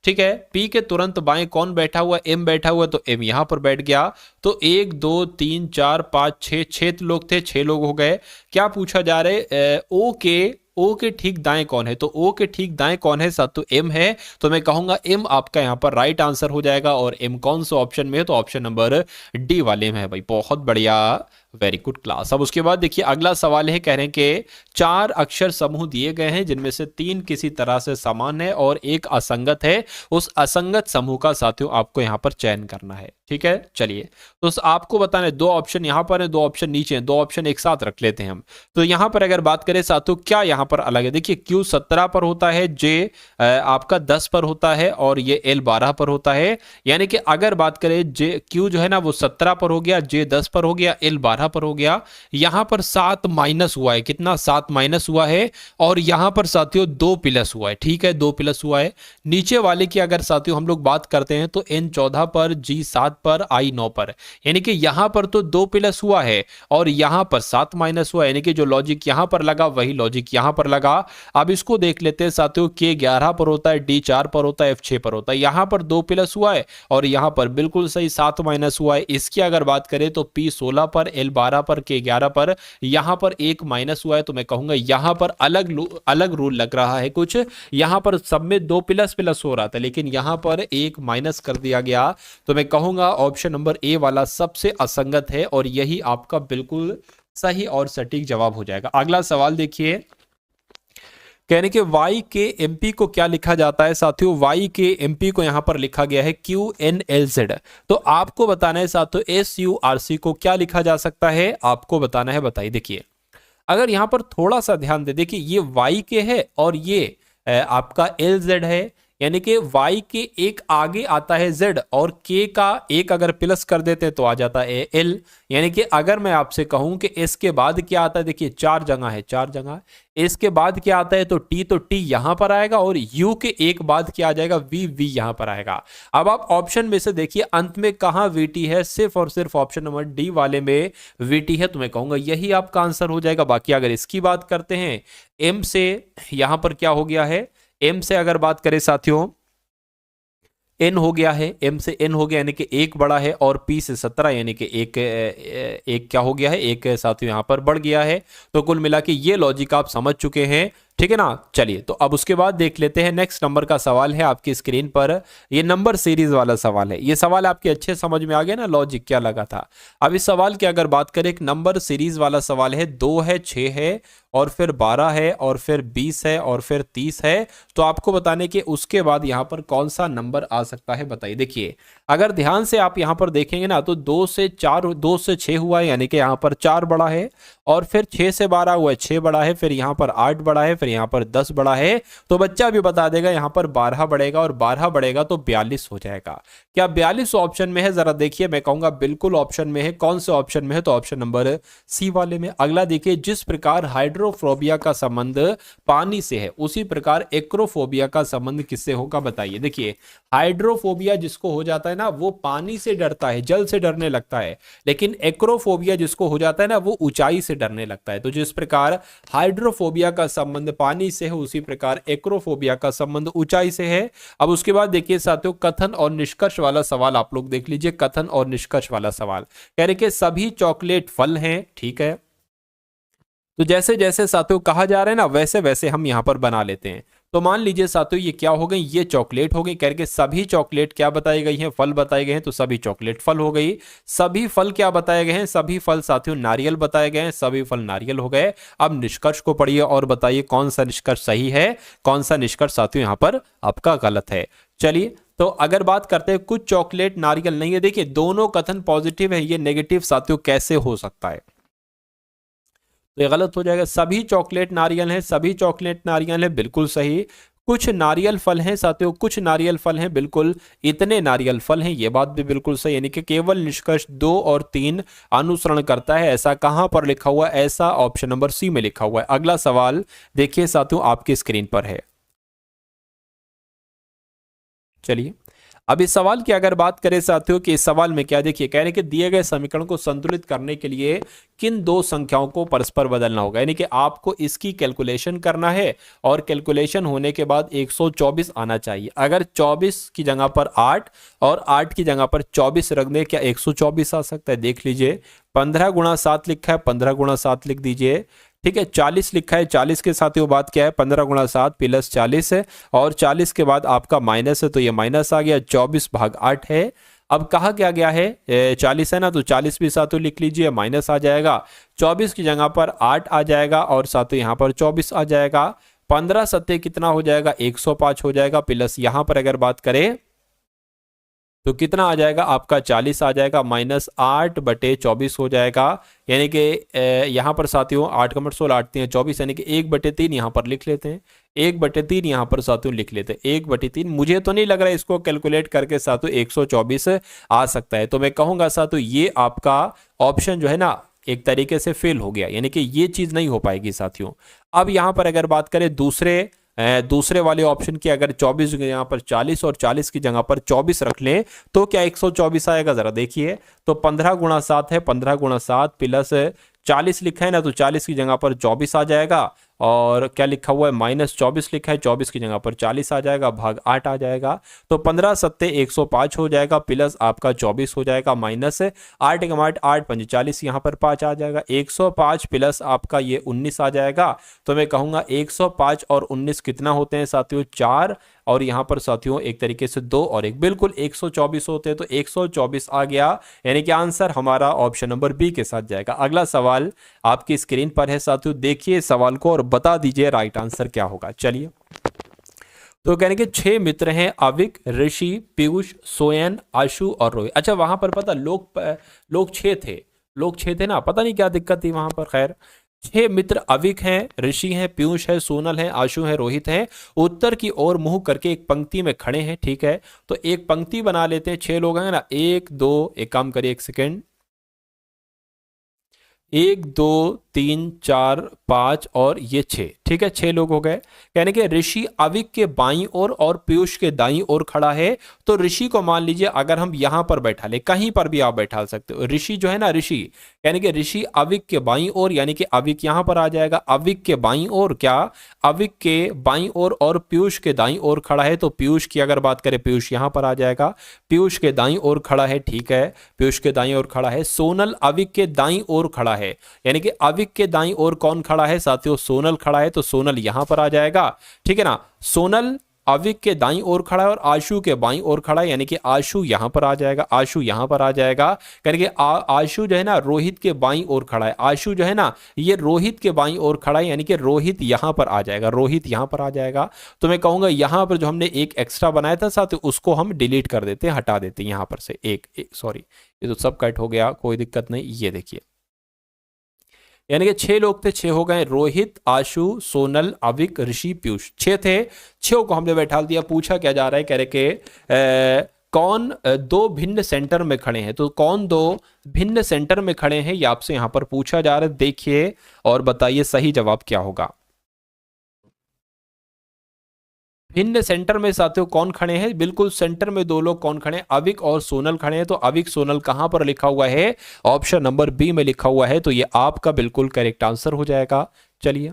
ठीक है, पी के तुरंत बाएं कौन बैठा हुआ, एम बैठा हुआ, तो एम यहां पर बैठ गया। तो 1 2 3 4 5 6 6 लोग थे, 6 लोग हो गए। क्या पूछा जा रहा है, ओ के ठीक दाएं कौन है, तो ओ के ठीक दाएं कौन है साथ, तो एम है। तो मैं कहूंगा एम आपका यहां पर राइट आंसर हो जाएगा। और एम कौन सा ऑप्शन में है, तो ऑप्शन नंबर डी वाले में है भाई। बहुत बढ़िया, वेरी गुड क्लास। अब उसके बाद देखिए अगला सवाल है, कह रहे हैं कि 4 अक्षर समूह दिए गए हैं, जिनमें से 3 किसी तरह से समान है और एक असंगत है। उस असंगत समूह का साथियों आपको यहां पर चयन करना है। ठीक है, चलिए, तो आपको बताना है, 2 ऑप्शन यहां पर है, 2 ऑप्शन नीचे हैं, 2 ऑप्शन एक साथ रख लेते हैं हम। तो यहां पर अगर बात करें साथियों, क्या यहां पर अलग है, देखिए Q 17 पर होता है, J आपका 10 पर होता है, और ये L 12 पर होता है। यानी कि अगर बात करें Q जो है ना वो 17 पर हो गया, J 10 पर हो गया, L 12 पर हो गया। यहां पर 7 माइनस हुआ है, कितना 7 माइनस हुआ है, और यहां पर साथियों 2 प्लस हुआ है। ठीक है, 2 प्लस हुआ है। नीचे वाले की अगर साथियों हम लोग बात करते हैं, तो N 14 पर, G 7 पर, I 9 पर, यानी कि यहां पर तो 2 प्लस हुआ है, और यहां पर 7 माइनस हुआ, यानी कि जो लॉजिक यहां पर लगा वही लॉजिक यहां पर लगा। अब इसको देख लेते हैं साथियों, K 11 पर होता है, D 4 पर होता है, F 6 पर होता है। यहां पर 2 प्लस हुआ है, और यहां पर बिल्कुल सही 7 माइनस हुआ है। इसकी अगर बात करें तो P 16 पर, L 12 पर, K 11 पर, यहां पर 1 माइनस हुआ है। तो मैं कहूंगा यहां पर अलग रूल लग रहा है कुछ, यहां पर सब में 2 प्लस प्लस हो रहा था, लेकिन यहां पर 1 माइनस कर दिया गया। तो मैं कहूंगा ऑप्शन नंबर ए वाला सबसे असंगत है, और यही आपका बिल्कुल सही और सटीक जवाब हो जाएगा। अगला सवाल देखिए, कहने के y के mp को क्या लिखा जाता है साथियों, y के mp को यहां पर लिखा गया है QNLZ। तो आपको बताना है साथियों SURC को क्या लिखा जा सकता है, आपको बताना है, बताइए। देखिए अगर यहां पर थोड़ा सा ध्यान दे, देखिए ये y के है और ये आपका LZ है, यानी कि y के एक आगे आता है z, और k का एक अगर प्लस कर देते हैं तो आ जाता है l। यानी कि अगर मैं आपसे कहूं कि s के बाद क्या आता है, देखिए 4 जगह है, 4 जगह। s के बाद क्या आता है, तो t यहां पर आएगा, और u के एक बाद क्या आ जाएगा, v यहां पर आएगा। अब आप ऑप्शन में से देखिए अंत में कहां vt है, सिर्फ और सिर्फ ऑप्शन नंबर डी वाले में vt है। तो मैं कहूंगा यही आपका आंसर हो जाएगा। बाकी अगर इसकी बात करते हैं, m से यहां पर क्या हो गया है, m से अगर बात करें साथियों, n हो गया है, m से n हो गया, यानी कि एक बड़ा है, और p से 17 यानी कि एक क्या हो गया है, एक साथियों यहां पर बढ़ गया है। तो कुल मिला के ये लॉजिक आप समझ चुके हैं ठीक है ना। चलिए तो अब उसके बाद देख लेते हैं नेक्स्ट नंबर का सवाल है आपकी स्क्रीन पर। ये नंबर सीरीज वाला सवाल है। ये सवाल आपके अच्छे समझ में आ गया ना, लॉजिक क्या लगा था। अब इस सवाल की अगर बात करें, एक नंबर सीरीज वाला सवाल है, 2 है, 6 है और फिर 12 है और फिर 20 है और फिर 30 है। तो आपको बताने के उसके बाद यहाँ पर कौन सा नंबर आ सकता है बताइए। देखिए अगर ध्यान से आप यहाँ पर देखेंगे ना, तो 2 से 4, 2 से 6 हुआ है, यानी कि यहाँ पर 4 बड़ा है, और फिर 6 से 12 हुआ है, 6 बड़ा है, फिर यहाँ पर 8 बड़ा है, फिर यहाँ पर 10 बड़ा है। तो बच्चा भी बता देगा यहाँ पर 12 बढ़ेगा, और 12 बढ़ेगा तो 42 हो जाएगा। क्या 42 ऑप्शन में है? जरा देखिए, मैं कहूंगा बिल्कुल ऑप्शन में है। कौन से ऑप्शन में है? तो ऑप्शन नंबर सी वाले में। अगला देखिए, जिस प्रकार हाइड्रोफोबिया का संबंध पानी से है, उसी प्रकार एक्रोफोबिया का संबंध किससे होगा बताइए। देखिए हाइड्रोफोबिया जिसको हो जाता है ना, वो पानी से डरता है, जल से डरने लगता है, लेकिन एक्रोफोबिया जिसको हो जाता है ना, वो ऊंचाई से डरने लगता है। तो जिस प्रकार हाइड्रोफोबिया का संबंध पानी से है, उसी प्रकार एक्रोफोबिया का संबंध ऊंचाई से है। अब उसके बाद देखिए साथियों, कथन और निष्कर्ष वाला सवाल आप लोग देख लीजिए। कथन और निष्कर्ष वाला सवाल कह रहे कि सभी चॉकलेट फल हैं, ठीक है। तो जैसे जैसे साथियों कहा जा रहा है ना, वैसे वैसे हम यहां पर बना लेते हैं। तो मान लीजिए साथियों, ये क्या हो गई? ये चॉकलेट हो गई। करके सभी चॉकलेट क्या बताई गई हैं? फल बताए गए हैं, तो सभी चॉकलेट फल हो गई। सभी फल क्या बताए गए हैं? सभी फल साथियों नारियल बताए गए हैं, सभी फल नारियल हो गए। अब निष्कर्ष को पढ़िए और बताइए कौन सा निष्कर्ष सही है, कौन सा निष्कर्ष साथियों यहाँ पर आपका गलत है। चलिए तो अगर बात करते हैं, कुछ चॉकलेट नारियल नहीं है। देखिए दोनों कथन पॉजिटिव है, ये नेगेटिव साथियों कैसे हो सकता है? तो ये गलत हो जाएगा। सभी चॉकलेट नारियल हैं, सभी चॉकलेट नारियल हैं, बिल्कुल सही। कुछ नारियल फल हैं साथियों, कुछ नारियल फल हैं, बिल्कुल इतने नारियल फल हैं, ये बात भी बिल्कुल सही। यानी कि केवल निष्कर्ष 2 और 3 अनुसरण करता है। ऐसा कहां पर लिखा हुआ है? ऐसा ऑप्शन नंबर सी में लिखा हुआ है। अगला सवाल देखिए साथियों, आपकी स्क्रीन पर है। चलिए अब इस सवाल की अगर बात करें साथियों, कि इस सवाल में क्या, देखिए कह रहे हैं कि दिए गए समीकरण को संतुलित करने के लिए किन दो संख्याओं को परस्पर बदलना होगा। यानी कि आपको इसकी कैलकुलेशन करना है, और कैलकुलेशन होने के बाद 124 आना चाहिए। अगर 24 की जगह पर 8 और 8 की जगह पर 24 रख दें, क्या 124 आ सकता है? देख लीजिए, 15 गुणा 7 लिखा है, 15 गुणा 7 लिख दीजिए, ठीक है। 40 लिखा है, 40 के साथ वो बात क्या है? 15 गुणा 7 प्लस 40 है, और 40 के बाद आपका माइनस है, तो ये माइनस आ गया। 24 भाग 8 है। अब कहा क्या गया है? 40 है ना, तो 40 भी साथों लिख लीजिए, माइनस आ जाएगा। 24 की जगह पर 8 आ जाएगा, और साथों यहाँ पर 24 आ जाएगा। 15 सत्ते कितना हो जाएगा? 105 हो जाएगा। प्लस यहाँ पर अगर बात करें तो कितना आ जाएगा? आपका 40 आ जाएगा, माइनस 8/24 हो जाएगा। यानी कि यहाँ पर साथियों 8 का मट 16, 8 3 24, यानी कि 1/3 यहाँ पर लिख लेते हैं। 1/3 यहाँ पर साथियों लिख लेते हैं। 1/3 मुझे तो नहीं लग रहा है इसको कैलकुलेट करके साथियों 124 आ सकता है। तो मैं कहूँगा साथियों ये आपका ऑप्शन जो है ना, एक तरीके से फेल हो गया, यानी कि ये चीज़ नहीं हो पाएगी साथियों। अब यहाँ पर अगर बात करें दूसरे वाले ऑप्शन की, अगर 24 की जगह पर 40 और 40 की जगह पर 24 रख लें, तो क्या 124 आएगा? जरा देखिए, तो 15 गुणा 7 है, 15 गुणा 7 प्लस 40 लिखा है ना, तो 40 की जगह पर 24 आ जाएगा। और क्या लिखा हुआ है? माइनस 24 लिखा है, 24 की जगह पर 40 आ जाएगा, भाग 8 आ जाएगा। तो 15 सत्ते 105 हो जाएगा, प्लस आपका 24 हो जाएगा, माइनस 8 का 8 5 40, यहाँ पर 5 आ जाएगा। 105 प्लस आपका ये 19 आ जाएगा। तो मैं कहूँगा 105 और 19 कितना होते हैं साथियों? 4, और यहाँ पर साथियों एक तरीके से 2 और 1, बिल्कुल 124 होते हैं। तो 124 आ गया, यानी कि आंसर हमारा ऑप्शन नंबर बी के साथ जाएगा। अगला सवाल आपकी स्क्रीन पर है साथियों, देखिए सवाल को और बता दीजिए राइट आंसर क्या होगा। चलिए तो कहने के 6 मित्र हैं, अविक, ऋषि, पीयूष, सोयन, आशु और रोहित। अच्छा वहां पर पता लोग 6 थे, लोग 6 थे ना, पता नहीं क्या दिक्कत थी वहां पर। खैर 6 मित्र अविक हैं, ऋषि हैं, पीयूष है, सोनल है, आशु है, रोहित है। उत्तर की ओर मुंह करके एक पंक्ति में खड़े हैं, ठीक है। तो एक पंक्ति बना लेते हैं, 6 लोग हैं ना, 1 2, एक काम करिए, 1 सेकेंड, 1 2 3 4 5 और ये 6, ठीक है, 6 लोग हो गए। यानी कि ऋषि अविक के बाईं ओर और पीयूष के दाईं ओर खड़ा है। तो ऋषि को मान लीजिए अगर हम यहां पर बैठा ले, कहीं पर भी आप बैठा सकते हो। ऋषि जो है ना, ऋषि यानी कि ऋषि अविक के बाईं ओर, यानी कि अविक यहां पर आ जाएगा। अविक के बाईं ओर क्या? अविक के बाईं ओर और पीयूष के दाईं ओर खड़ा है। तो पीयूष की अगर बात करें, पीयूष यहां पर आ जाएगा, पीयूष के दाईं ओर खड़ा है, ठीक है, पीयूष के दाईं ओर खड़ा है। सोनल अविक के दाईं ओर खड़ा है, यानी कि अविक अविक के दाईं ओर कौन खड़ा है साथियों, सोनल खड़ा है, तो सोनल यहां पर आ जाएगा, ठीक है ना। सोनल अविक के दाईं ओर खड़ा है और आशु के बाईं ओर खड़ा है, यानी कि आशु यहां पर आ जाएगा, आशु यहां पर आ जाएगा, यानी कि आशु जो है ना रोहित के बाईं ओर खड़ा है, आशु जो है ना ये रोहित के बाईं ओर खड़ा है, यानी कि रोहित यहां पर आ जाएगा, रोहित यहां पर आ जाएगा। तो मैं कहूंगा यहां पर जो हमने एक एक्स्ट्रा बनाया था साथ, उसको हम डिलीट कर देते हैं, हटा देते हैं यहां पर से एक सॉरी ये तो सब कट हो गया, कोई दिक्कत नहीं। ये देखिए यानी कि 6 लोग थे, 6 हो गए, रोहित, आशु, सोनल, अविक, ऋषि, पीयूष, 6 थे, 6 को हमने बैठा दिया। पूछा क्या जा रहा है, कह रहे कि कौन दो भिन्न सेंटर में खड़े हैं, तो कौन दो भिन्न सेंटर में खड़े हैं ये आपसे यहां पर पूछा जा रहा है। देखिए और बताइए सही जवाब क्या होगा। भिन्न सेंटर में साथियों कौन खड़े हैं, बिल्कुल सेंटर में दो लोग कौन खड़े हैं, अविक और सोनल खड़े हैं। तो अविक सोनल कहां पर लिखा हुआ है, ऑप्शन नंबर बी में लिखा हुआ है, तो ये आपका बिल्कुल करेक्ट आंसर हो जाएगा। चलिए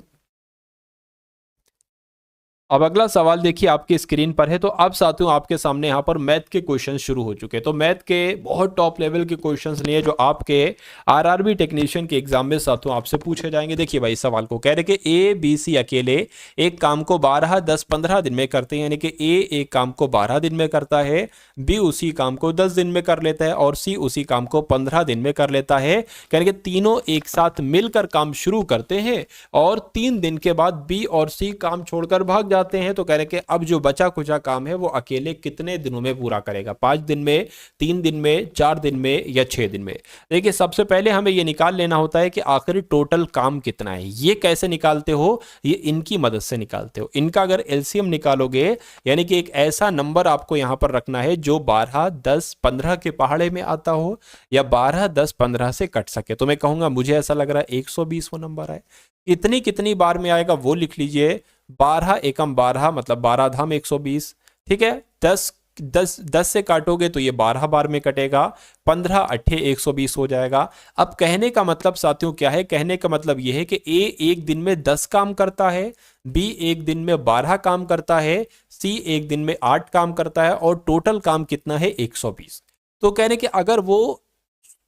अब अगला सवाल देखिए आपकी स्क्रीन पर है। तो अब साथियों आपके सामने यहाँ पर मैथ के क्वेश्चन शुरू हो चुके हैं। तो मैथ के बहुत टॉप लेवल के क्वेश्चंस लिए जो आपके आरआरबी टेक्नीशियन के एग्जाम में साथियों आपसे पूछे जाएंगे। देखिए भाई सवाल को कह रहे कि ए बी सी अकेले एक काम को 12, 10, 15 दिन में करते हैं, यानी कि ए एक काम को 12 दिन में करता है, बी उसी काम को 10 दिन में कर लेता है और सी उसी काम को 15 दिन में कर लेता है। यानी कि तीनों एक साथ मिलकर काम शुरू करते हैं और 3 दिन के बाद बी और सी काम छोड़कर भाग जाते हैं। तो कह रहे कि अब जो बचा कुचा काम है वो अकेले कितने दिनों में पूरा करेगा, 5 दिन में, 3 दिन में, 4 दिन में या 6 दिन में। देखिए सबसे पहले हमें ये निकाल लेना होता है कि आखिरी टोटल काम कितना है। ये कैसे निकालते हो, ये इनकी मदद से निकालते हो। इनका अगर एलसीएम निकालोगे यानी कि एक ऐसा नंबर आपको यहां पर रखना है जो 12, 10, 15 के पहाड़े में आता हो या 12, 10, 15 से कट सके। तो मैं कहूंगा मुझे ऐसा लग रहा है 120 वो नंबर है। कितनी कितनी बार में आएगा वो लिख लीजिए। 12 एकम 12 मतलब 12 धाम 120, ठीक है। 10 से काटोगे तो ये 12 बार में कटेगा, 15 अट्ठे 120 हो जाएगा। अब कहने का मतलब साथियों क्या है, कहने का मतलब यह है कि ए एक दिन में 10 काम करता है, बी एक दिन में 12 काम करता है, सी एक दिन में 8 काम करता है और टोटल काम कितना है 120। तो कहने कि अगर वो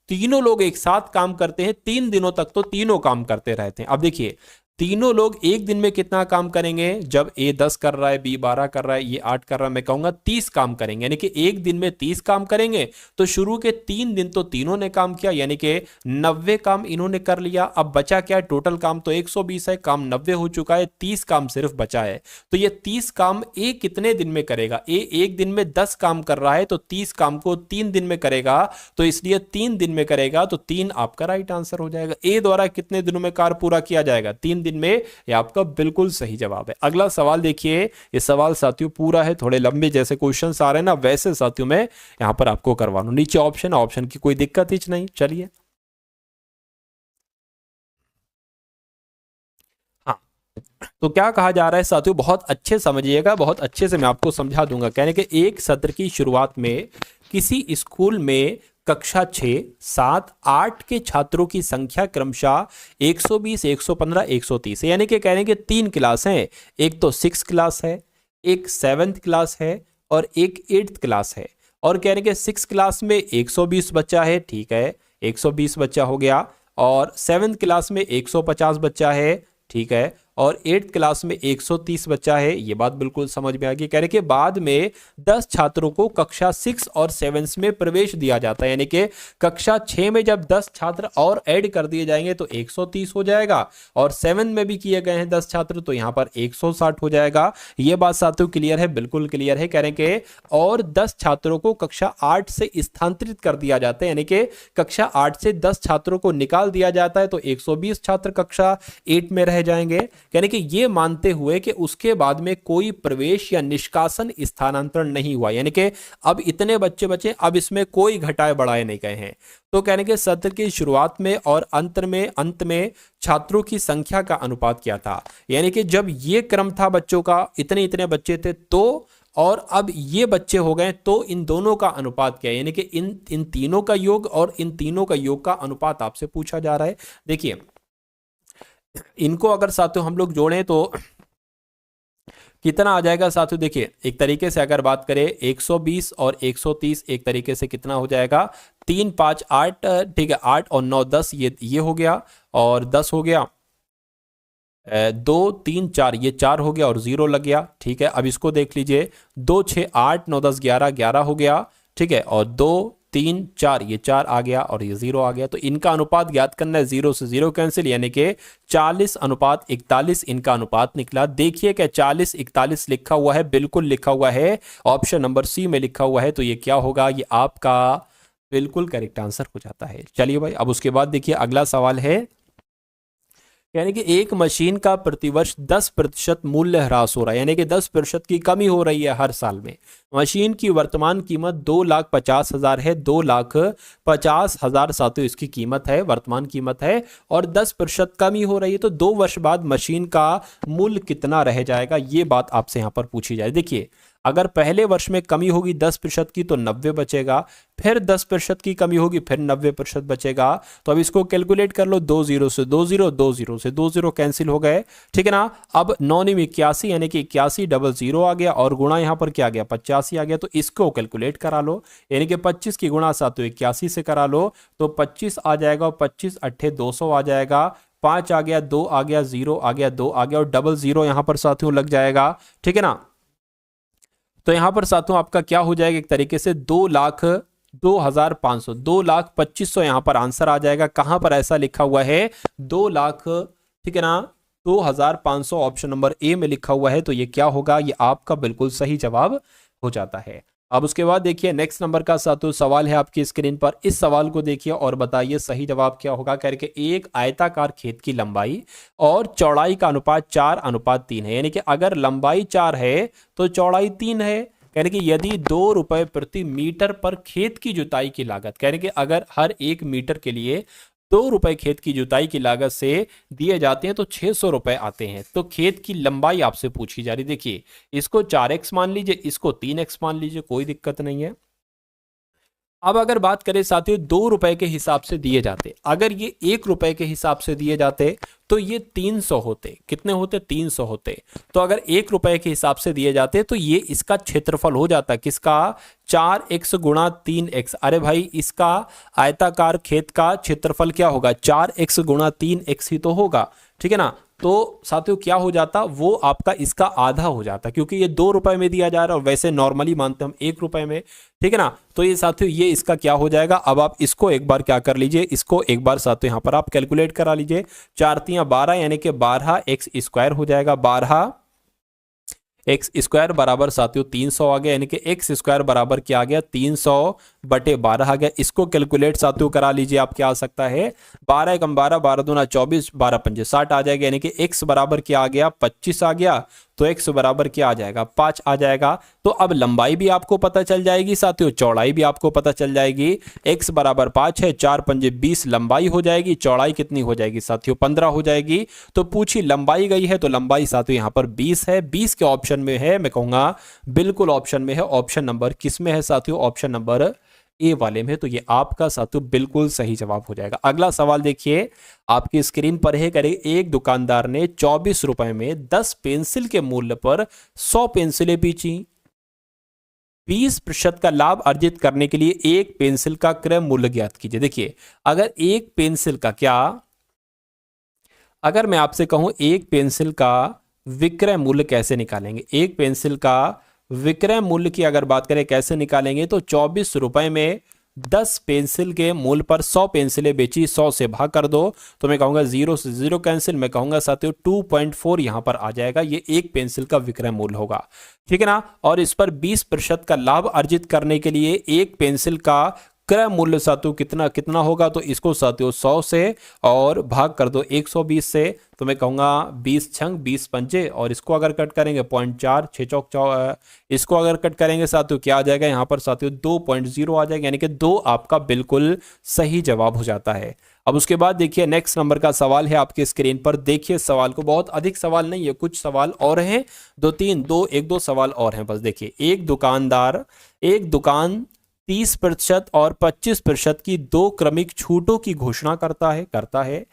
तीनों लोग एक साथ काम करते हैं 3 दिनों तक तो तीनों काम करते रहते हैं। अब देखिए तीनों लोग एक दिन में कितना काम करेंगे, जब ए 10 कर रहा है, बी 12 कर रहा है, ये 8 कर रहा है, मैं कहूंगा 30 काम करेंगे। यानी कि एक दिन में 30 काम करेंगे। तो शुरू के 3 दिन तो तीनों ने काम किया, यानी कि 90 काम इन्होंने कर लिया। अब बचा क्या है, टोटल काम तो 120 है, काम 90 हो चुका है, 30 काम सिर्फ बचा है। तो ये 30 काम ए कितने दिन में करेगा, ए एक दिन में 10 काम कर रहा है तो 30 काम को 3 दिन में करेगा, तो इसलिए 3 दिन में करेगा, तो 3 आपका राइट आंसर हो जाएगा। ए द्वारा कितने दिनों में कार्य पूरा किया जाएगा, 3 दिन में। यह आपका बिल्कुल सही जवाब है। अगला सवाल देखिए, ये सवाल साथियों पूरा है, थोड़े लंबे जैसे क्वेश्चंस आ रहे हैं ना वैसे साथियों मैं यहां पर आपको करवा लूं। नीचे ऑप्शन की कोई दिक्कत ही नहीं। चलिए हाँ, तो क्या कहा जा रहा है साथियों, बहुत अच्छे समझिएगा, बहुत अच्छे से मैं आपको समझा दूंगा। कहने के एक सत्र की शुरुआत में किसी स्कूल में कक्षा 6, 7, 8 के छात्रों की संख्या क्रमशः 120, 115, 130 है। यानी कि कहने के 3 क्लास हैं, एक तो 6 क्लास है, एक 7th क्लास है और एक 8th क्लास है। और कहने के 6 क्लास में 120 बच्चा है, ठीक है, 120 बच्चा हो गया। और 7th क्लास में 150 बच्चा है, ठीक है, और 8th क्लास में 130 बच्चा है। ये बात बिल्कुल समझ में आ गई। कह रहे कि बाद में 10 छात्रों को कक्षा 6 और 7 में प्रवेश दिया जाता है। यानी कि कक्षा 6 में जब 10 छात्र और ऐड कर दिए जाएंगे तो 130 हो जाएगा, और 7 में भी किए गए हैं 10 छात्र तो यहां पर 160 हो जाएगा। ये बात साथियों क्लियर है, बिल्कुल क्लियर है। कह रहे कि और 10 छात्रों को कक्षा 8 से स्थानांतरित कर दिया जाता है, यानी कि कक्षा 8 से 10 छात्रों को निकाल दिया जाता है, तो 120 छात्र कक्षा 8 में रह जाएंगे। यानी कि ये मानते हुए कि उसके बाद में कोई प्रवेश या निष्कासन स्थानांतरण नहीं हुआ, यानी कि अब इतने बच्चे बचे, अब इसमें कोई घटाए बढ़ाए नहीं गए हैं। तो कहने के सत्र की शुरुआत में और अंत में छात्रों की संख्या का अनुपात क्या था, यानी कि जब ये क्रम था बच्चों का, इतने इतने बच्चे थे, तो और अब ये बच्चे हो गए, तो इन दोनों का अनुपात क्या है, यानी कि इन तीनों का योग और इन तीनों का योग का अनुपात आपसे पूछा जा रहा है। देखिए इनको अगर साथियों हम लोग जोड़ें तो कितना आ जाएगा साथियों? देखिए एक तरीके से अगर बात करें 120 और 130 एक तरीके से कितना हो जाएगा? 3 5 8, ठीक है, 8 और 9 10, ये हो गया और 10 हो गया, 2 3 4, ये 4 हो गया और 0 लग गया। ठीक है, अब इसको देख लीजिए, 2 6 8 9 10 11, 11 हो गया। ठीक है, और 2 3 4, ये 4 आ गया और ये 0 आ गया। तो इनका अनुपात ज्ञात करना है, 0 से 0 कैंसिल, यानी कि 40:41 इनका अनुपात निकला। देखिए क्या 40:41 लिखा हुआ है? बिल्कुल लिखा हुआ है, ऑप्शन नंबर सी में लिखा हुआ है। तो ये क्या होगा? ये आपका बिल्कुल करेक्ट आंसर हो जाता है। चलिए भाई, अब उसके बाद देखिए अगला सवाल है, यानी कि एक मशीन का प्रतिवर्ष 10% मूल्य ह्रास हो रहा है, यानी कि 10% की कमी हो रही है हर साल में। मशीन की वर्तमान कीमत 2,50,000 है, 2,50,000 साथियों इसकी कीमत है, वर्तमान कीमत है, और 10% कमी हो रही है। तो 2 वर्ष बाद मशीन का मूल्य कितना रह जाएगा, ये बात आपसे यहाँ पर पूछी जाए। देखिए अगर पहले वर्ष में कमी होगी 10% की तो 90 बचेगा, फिर 10% की कमी होगी फिर 90% बचेगा। तो अब इसको कैलकुलेट कर लो, 2 0 से 2 0, 2 0 से 2 0 कैंसिल हो गए। ठीक है ना। अब 9 9 81, यानी कि 81 डबल 0 आ गया और गुणा यहाँ पर क्या आ गया? 85 आ गया। तो इसको कैलकुलेट करा लो, यानी कि 25 की गुणा साथियों 81 से करा लो तो 25 आ जाएगा और 25 अट्ठे 200 आ जाएगा। 5 आ गया, 2 आ गया, 0 आ गया, 2 आ गया और डबल 0 यहां पर साथियों लग जाएगा। ठीक है ना। तो यहां पर साथियों आपका क्या हो जाएगा? एक तरीके से 2,02,500, 2,25,000 यहां पर आंसर आ जाएगा। कहां पर ऐसा लिखा हुआ है? 2 लाख, ठीक है ना, 2,500 ऑप्शन नंबर ए में लिखा हुआ है। तो ये क्या होगा? ये आपका बिल्कुल सही जवाब हो जाता है। अब उसके बाद देखिए नेक्स्ट नंबर का साथियों सवाल है आपकी स्क्रीन पर। इस सवाल को देखिए और बताइए सही जवाब क्या होगा। करके एक आयताकार खेत की लंबाई और चौड़ाई का अनुपात 4:3 है, यानी कि अगर लंबाई 4 है तो चौड़ाई 3 है। यानी कि यदि 2 रुपए प्रति मीटर पर खेत की जुताई की लागत, यानी कि अगर हर 1 मीटर के लिए 2 रुपए खेत की जुताई की लागत से दिए जाते हैं तो 600 रुपए आते हैं। तो खेत की लंबाई आपसे पूछी जा रही। देखिए इसको 4x मान लीजिए, इसको 3x मान लीजिए, कोई दिक्कत नहीं है। अब अगर बात करें साथियों 2 रुपए के हिसाब से दिए जाते, अगर ये 1 रुपए के हिसाब से दिए जाते तो ये 300 होते। कितने होते? 300 होते। तो अगर 1 रुपए के हिसाब से दिए जाते तो ये इसका क्षेत्रफल हो जाता, किसका? 4x गुणा 3x। अरे भाई इसका आयताकार खेत का क्षेत्रफल क्या होगा? 4x गुणा 3x ही तो होगा। ठीक है ना। तो साथियों क्या हो जाता? वो आपका इसका आधा हो जाता, क्योंकि ये 2 रुपए में दिया जा रहा है और वैसे नॉर्मली मानते हम 1 रुपए में। ठीक है ना। तो ये साथियों ये इसका क्या हो जाएगा? अब आप इसको एक बार क्या कर लीजिए, इसको एक बार साथियों यहां पर आप कैलकुलेट करा लीजिए। 4 3 12, यानी कि 12x² हो जाएगा। 12x² बराबर साथियों 300 आ गया, यानी कि x² बराबर क्या आ गया? 300/12 आ गया। इसको कैलकुलेट साथियों करा लीजिए आप, क्या आ सकता है? 12 कम 12, 12 दूना 24, 12 पंजे 60 आ जाएगा, यानी कि x बराबर क्या आ गया? 25 आ गया। तो x बराबर क्या आ जाएगा? 5 आ जाएगा। तो अब लंबाई भी आपको पता चल जाएगी साथियों, चौड़ाई भी आपको पता चल जाएगी। x बराबर 5 है, 4 पंजे 20 लंबाई हो जाएगी, चौड़ाई कितनी हो जाएगी साथियों? 15 हो जाएगी। तो पूछी लंबाई गई है तो लंबाई साथियों यहाँ पर 20 है। 20 के ऑप्शन में है, मैं कहूंगा बिल्कुल ऑप्शन में है। ऑप्शन नंबर किस में है साथियों? ऑप्शन नंबर ए वाले में। तो ये आपका साथियों बिल्कुल सही जवाब हो जाएगा। अगला सवाल देखिए आपकी स्क्रीन पर है। करे एक दुकानदार ने 24 रुपए में 10 पेंसिल के मूल्य पर 100 पेंसिलें बेची। 20% का लाभ अर्जित करने के लिए एक पेंसिल का क्रय मूल्य ज्ञात कीजिए। देखिए अगर एक पेंसिल का क्या, अगर मैं आपसे कहूं एक पेंसिल का विक्रय मूल्य कैसे निकालेंगे, एक पेंसिल का विक्रय मूल्य की अगर बात करें कैसे निकालेंगे, तो 24 रुपए में 10 पेंसिल के मूल्य पर 100 पेंसिलें बेची, 100 से भाग कर दो तो मैं कहूंगा 0 से 0 कैंसिल, मैं कहूंगा साथियों 2.4 यहां पर आ जाएगा। ये एक पेंसिल का विक्रय मूल्य होगा। ठीक है ना। और इस पर 20% का लाभ अर्जित करने के लिए एक पेंसिल का क्रय मूल्य साथियों कितना कितना होगा, तो इसको साथियों 100 से और भाग कर दो 120 से, तो मैं कहूंगा 20 छंग 20 पंजे, और इसको अगर कट करेंगे 0.4, 6 चौक इसको अगर कट करेंगे साथियों क्या आ जाएगा यहाँ पर साथियों? 2.0 आ जाएगा, यानी कि 2 आपका बिल्कुल सही जवाब हो जाता है। अब उसके बाद देखिए नेक्स्ट नंबर का सवाल है आपके स्क्रीन पर। देखिए सवाल को, बहुत अधिक सवाल नहीं है, कुछ सवाल और हैं, 1-2 सवाल और हैं बस। देखिए एक दुकान 30% और 25% की 2 क्रमिक छूटों की घोषणा करता है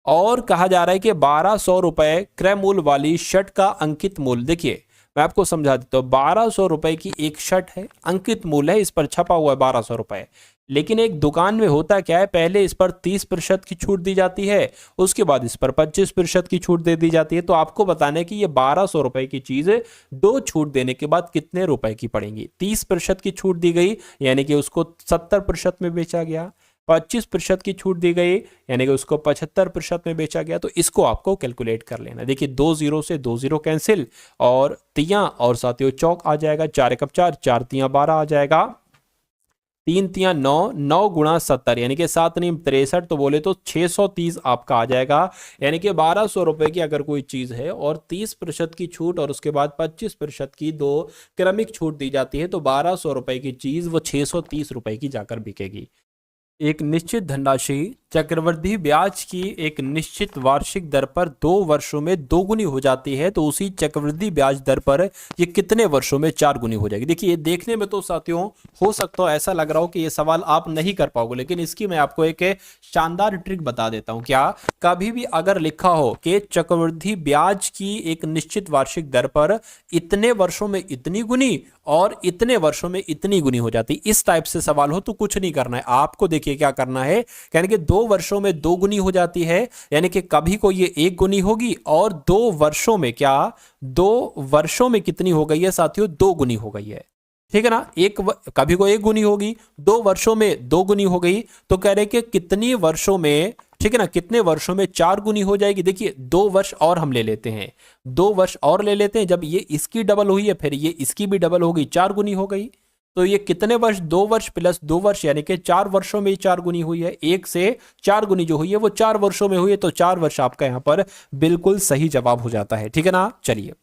और कहा जा रहा है कि 1200 रुपए क्रय मूल्य वाली शर्ट का अंकित मूल्य। देखिए मैं आपको समझा देता हूँ। 1200 रुपए की एक शर्ट है, अंकित मूल्य है, इस पर छपा हुआ है 1200 रुपए। लेकिन एक दुकान में होता क्या है, पहले इस पर 30% की छूट दी जाती है, उसके बाद इस पर 25% की छूट दे दी जाती है। तो आपको बताना है कि ये 1200 रुपए की चीज दो छूट देने के बाद कितने रुपए की पड़ेंगी। 30% की छूट दी गई यानी कि उसको 70% में बेचा गया, 25% की छूट दी गई यानी कि उसको 75% में बेचा गया। तो इसको आपको कैलकुलेट कर लेना। देखिए 2 जीरो से 2 जीरो कैंसिल, और तिया और साथियों चौक आ जाएगा, 4 एकम 4, 4 तिया 12 आ जाएगा, 3 तिया 9, 9 गुणा 70 यानी कि 7 नीम 63, तो बोले तो 630 आपका आ जाएगा। यानी कि 1200 रुपए की अगर कोई चीज है और 30% की छूट और उसके बाद 25% की दो क्रमिक छूट दी जाती है, तो 1200 रुपए की चीज वो 630 रुपए की जाकर बिकेगी। एक निश्चित धनराशि चक्रवृद्धि ब्याज की एक निश्चित वार्षिक दर पर 2 वर्षों में दोगुनी हो जाती है, तो उसी चक्रवृद्धि ब्याज दर पर ये कितने वर्षों में 4 गुनी हो जाएगी। देखिए ये देखने में तो साथियों हो सकता है ऐसा लग रहा हो कि ये सवाल आप नहीं कर पाओगे, लेकिन इसकी मैं आपको एक शानदार ट्रिक बता देता हूं। क्या, कभी भी अगर लिखा हो कि चक्रवृद्धि ब्याज की एक निश्चित वार्षिक दर पर इतने वर्षों में इतनी गुनी और इतने वर्षों में इतनी गुनी हो जाती, इस टाइप से सवाल हो तो कुछ नहीं करना है आपको। देखिए क्या करना है, यानी कि 2 वर्षों में 2 गुनी हो जाती है, यानी कि कभी को ये 1 गुनी होगी, और 2 वर्षों में क्या, 2 वर्षों में कितनी हो गई है साथियों, 2 गुनी हो गई है। ठीक है ना, कभी को 1 गुनी होगी, 2 वर्षों में 2 गुनी हो गई, तो कह रहे कि कितनी वर्षों में, ठीक है ना, कितने वर्षों में 4 गुनी हो जाएगी। देखिए 2 वर्ष और हम ले लेते हैं, 2 वर्ष और ले लेते हैं, जब ये इसकी डबल हुई है फिर ये इसकी भी डबल होगी, 4 गुनी हो गई। तो ये कितने वर्ष, 2 वर्ष प्लस 2 वर्ष यानी कि 4 वर्षों में 4 गुनी हुई है। 1 से 4 गुनी जो हुई है वो 4 वर्षों में हुई है, तो 4 वर्ष आपका यहां पर बिल्कुल सही जवाब हो जाता है। ठीक है ना, चलिए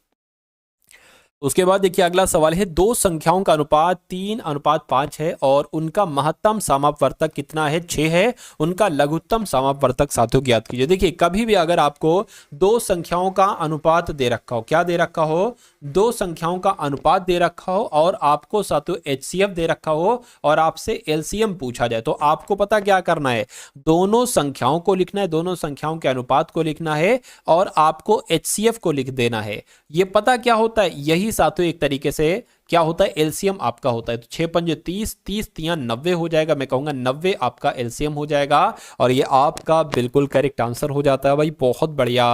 उसके बाद देखिए अगला सवाल है, दो संख्याओं का अनुपात 3:5 है और उनका महत्तम समापवर्तक कितना है, 6 है। उनका लघुत्तम समापवर्तक साथियों ज्ञात कीजिए। देखिए कभी भी अगर आपको दो संख्याओं का अनुपात दे रखा हो, क्या दे रखा हो, दो संख्याओं का अनुपात दे रखा हो और आपको साथियों एचसीएफ दे रखा हो और आपसे एलसीएम पूछा जाए, तो आपको पता क्या करना है, दोनों संख्याओं को लिखना है, दोनों संख्याओं के अनुपात को लिखना है और आपको एचसीएफ को लिख देना है। ये पता क्या होता है, यही साथियों एक तरीके से क्या होता है, एलसीएम आपका होता है। तो 6 पंजे 30, 30 तिया 90 हो जाएगा, मैं कहूंगा 90 आपका एलसीएम हो जाएगा और ये आपका बिल्कुल करेक्ट आंसर हो जाता है। भाई बहुत बढ़िया,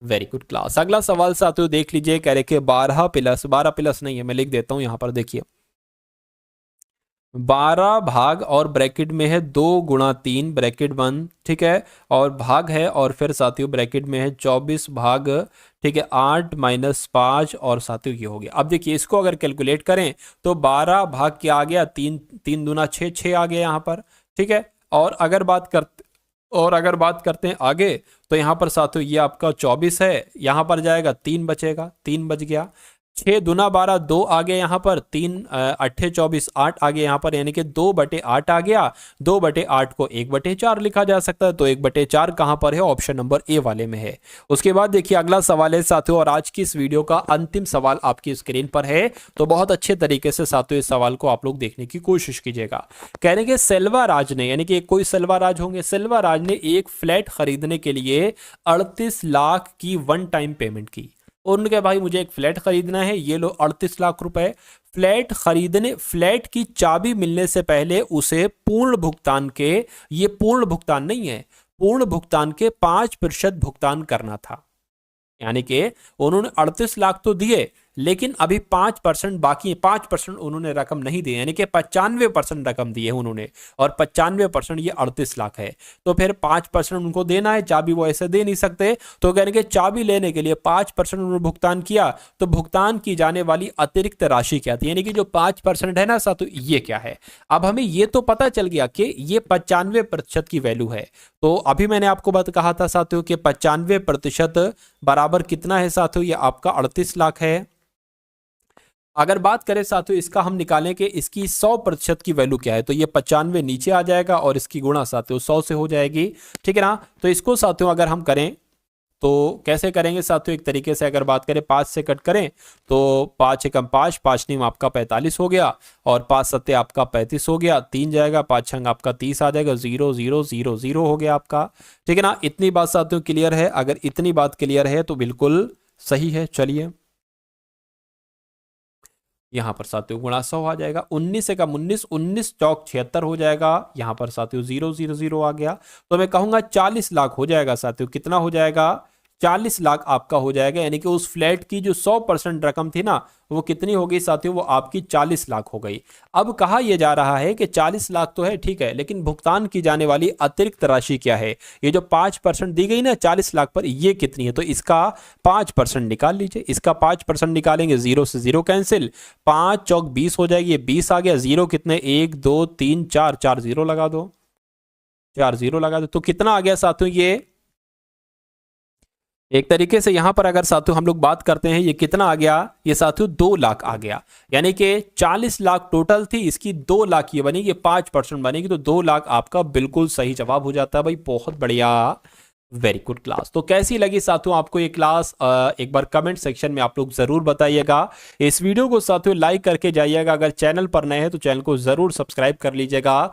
वेरी गुड क्लास। अगला सवाल साथियों देख लीजिए, कह रहे कि 12 प्लस नहीं है, मैं लिख देता हूं यहां पर। देखिए 12 भाग और ब्रैकेट में है 2 गुणा 3 ब्रैकेट बंद, ठीक है, और भाग है और फिर साथियों ब्रैकेट में है 24 भाग, ठीक है, 8 माइनस 5 और साथियों ये हो गया। अब देखिए इसको अगर कैलकुलेट करें तो 12 भाग क्या आ गया, 3, 3 दूना 6, 6 आ गया यहाँ पर, ठीक है। और अगर बात करते हैं आगे, तो यहाँ पर साथियों ये आपका 24 है, यहाँ पर जाएगा 3 बचेगा, 3 बच गया, 6 दूना 12 2 आ गया यहाँ पर, 3 अट्ठे 24 8 आ गया यहाँ पर, यानी कि 2/8 आ गया। 2/8 को 1/4 लिखा जा सकता है, तो 1/4 कहाँ पर है, ऑप्शन नंबर ए वाले में है। उसके बाद देखिए अगला सवाल है साथियों, और आज की इस वीडियो का अंतिम सवाल आपकी स्क्रीन पर है, तो बहुत अच्छे तरीके से साथियों इस सवाल को आप लोग देखने की कोशिश कीजिएगा। कहने के सेल्वा राज ने, यानी कि कोई सेल्वा राज होंगे, सेल्वा राज ने एक फ्लैट खरीदने के लिए 38 लाख की वन टाइम पेमेंट की। उनके भाई मुझे एक फ्लैट खरीदना है, ये लो 38 लाख रुपए। फ्लैट की चाबी मिलने से पहले उसे पूर्ण भुगतान के, ये पूर्ण भुगतान नहीं है, पूर्ण भुगतान के 5% भुगतान करना था। यानी कि उन्होंने 38 लाख तो दिए, लेकिन अभी 5% बाकी है, 5% उन्होंने रकम नहीं दी, यानी कि 95% रकम दी है उन्होंने, और 95% ये 38 लाख है, तो फिर 5% उनको देना है, चाबी वो ऐसे दे नहीं सकते। तो कहने के चाबी लेने के लिए 5% उन्होंने भुगतान किया, तो भुगतान की जाने वाली अतिरिक्त राशि क्या थी, यानी कि जो 5% है ना साथियों, ये क्या है। अब हमें ये तो पता चल गया कि ये 95% की वैल्यू है। तो अभी मैंने आपको बात कहा था साथियों कि 95% बराबर कितना है साथियों, ये आपका 38 लाख है। अगर बात करें साथियों इसका हम निकालें कि इसकी 100% की वैल्यू क्या है, तो ये 95 नीचे आ जाएगा और इसकी गुणा साथियों 100 से हो जाएगी, ठीक है ना। तो इसको साथियों अगर हम करें तो कैसे करेंगे साथियों, एक तरीके से अगर बात करें 5 से कट करें तो 5 एकम 5, 5 नीम आपका 45 हो गया, और 5 सत्ते आपका 35 हो गया, 3 जाएगा, 5 छंग आपका 30 आ जाएगा, 0 0 0 0 हो गया आपका, ठीक है ना। इतनी बात साथियों क्लियर है, अगर इतनी बात क्लियर है तो बिल्कुल सही है। चलिए यहाँ पर साथियों गुणा 100 आ जाएगा, 19 एकम 19, 19 चौक 76 हो जाएगा। यहाँ पर साथियों 000 आ गया, तो मैं कहूंगा 40 लाख हो जाएगा साथियों। कितना हो जाएगा? 40 लाख आपका हो जाएगा, यानी कि उस फ्लैट की जो 100% रकम थी ना, वो कितनी हो गई साथियों? वो आपकी 40 लाख हो गई। अब कहा यह जा रहा है कि 40 लाख तो है ठीक है, लेकिन भुगतान की जाने वाली अतिरिक्त राशि क्या है? ये जो 5% दी गई ना 40 लाख पर, ये कितनी है? तो इसका 5% निकाल लीजिए। इसका 5% निकालेंगे, 0 से 0 कैंसिल, 5 चौक 20 हो जाएगी, ये 20 आ गया। 0 कितने? 1 2 3 4, 4 0 लगा दो, 4 0 लगा दो, तो कितना आ गया साथियों? ये एक तरीके से यहां पर अगर साथियों हम लोग बात करते हैं, ये कितना आ गया? ये साथियों 2 लाख आ गया। यानी कि 40 लाख टोटल थी, इसकी 2 लाख ये बनेगी, 5% बनेगी, तो 2 लाख आपका बिल्कुल सही जवाब हो जाता है भाई। बहुत बढ़िया, वेरी गुड क्लास। तो कैसी लगी साथियों आपको ये क्लास? एक बार कमेंट सेक्शन में आप लोग जरूर बताइएगा। इस वीडियो को साथियों लाइक करके जाइएगा। अगर चैनल पर नए हैं तो चैनल को जरूर सब्सक्राइब कर लीजिएगा।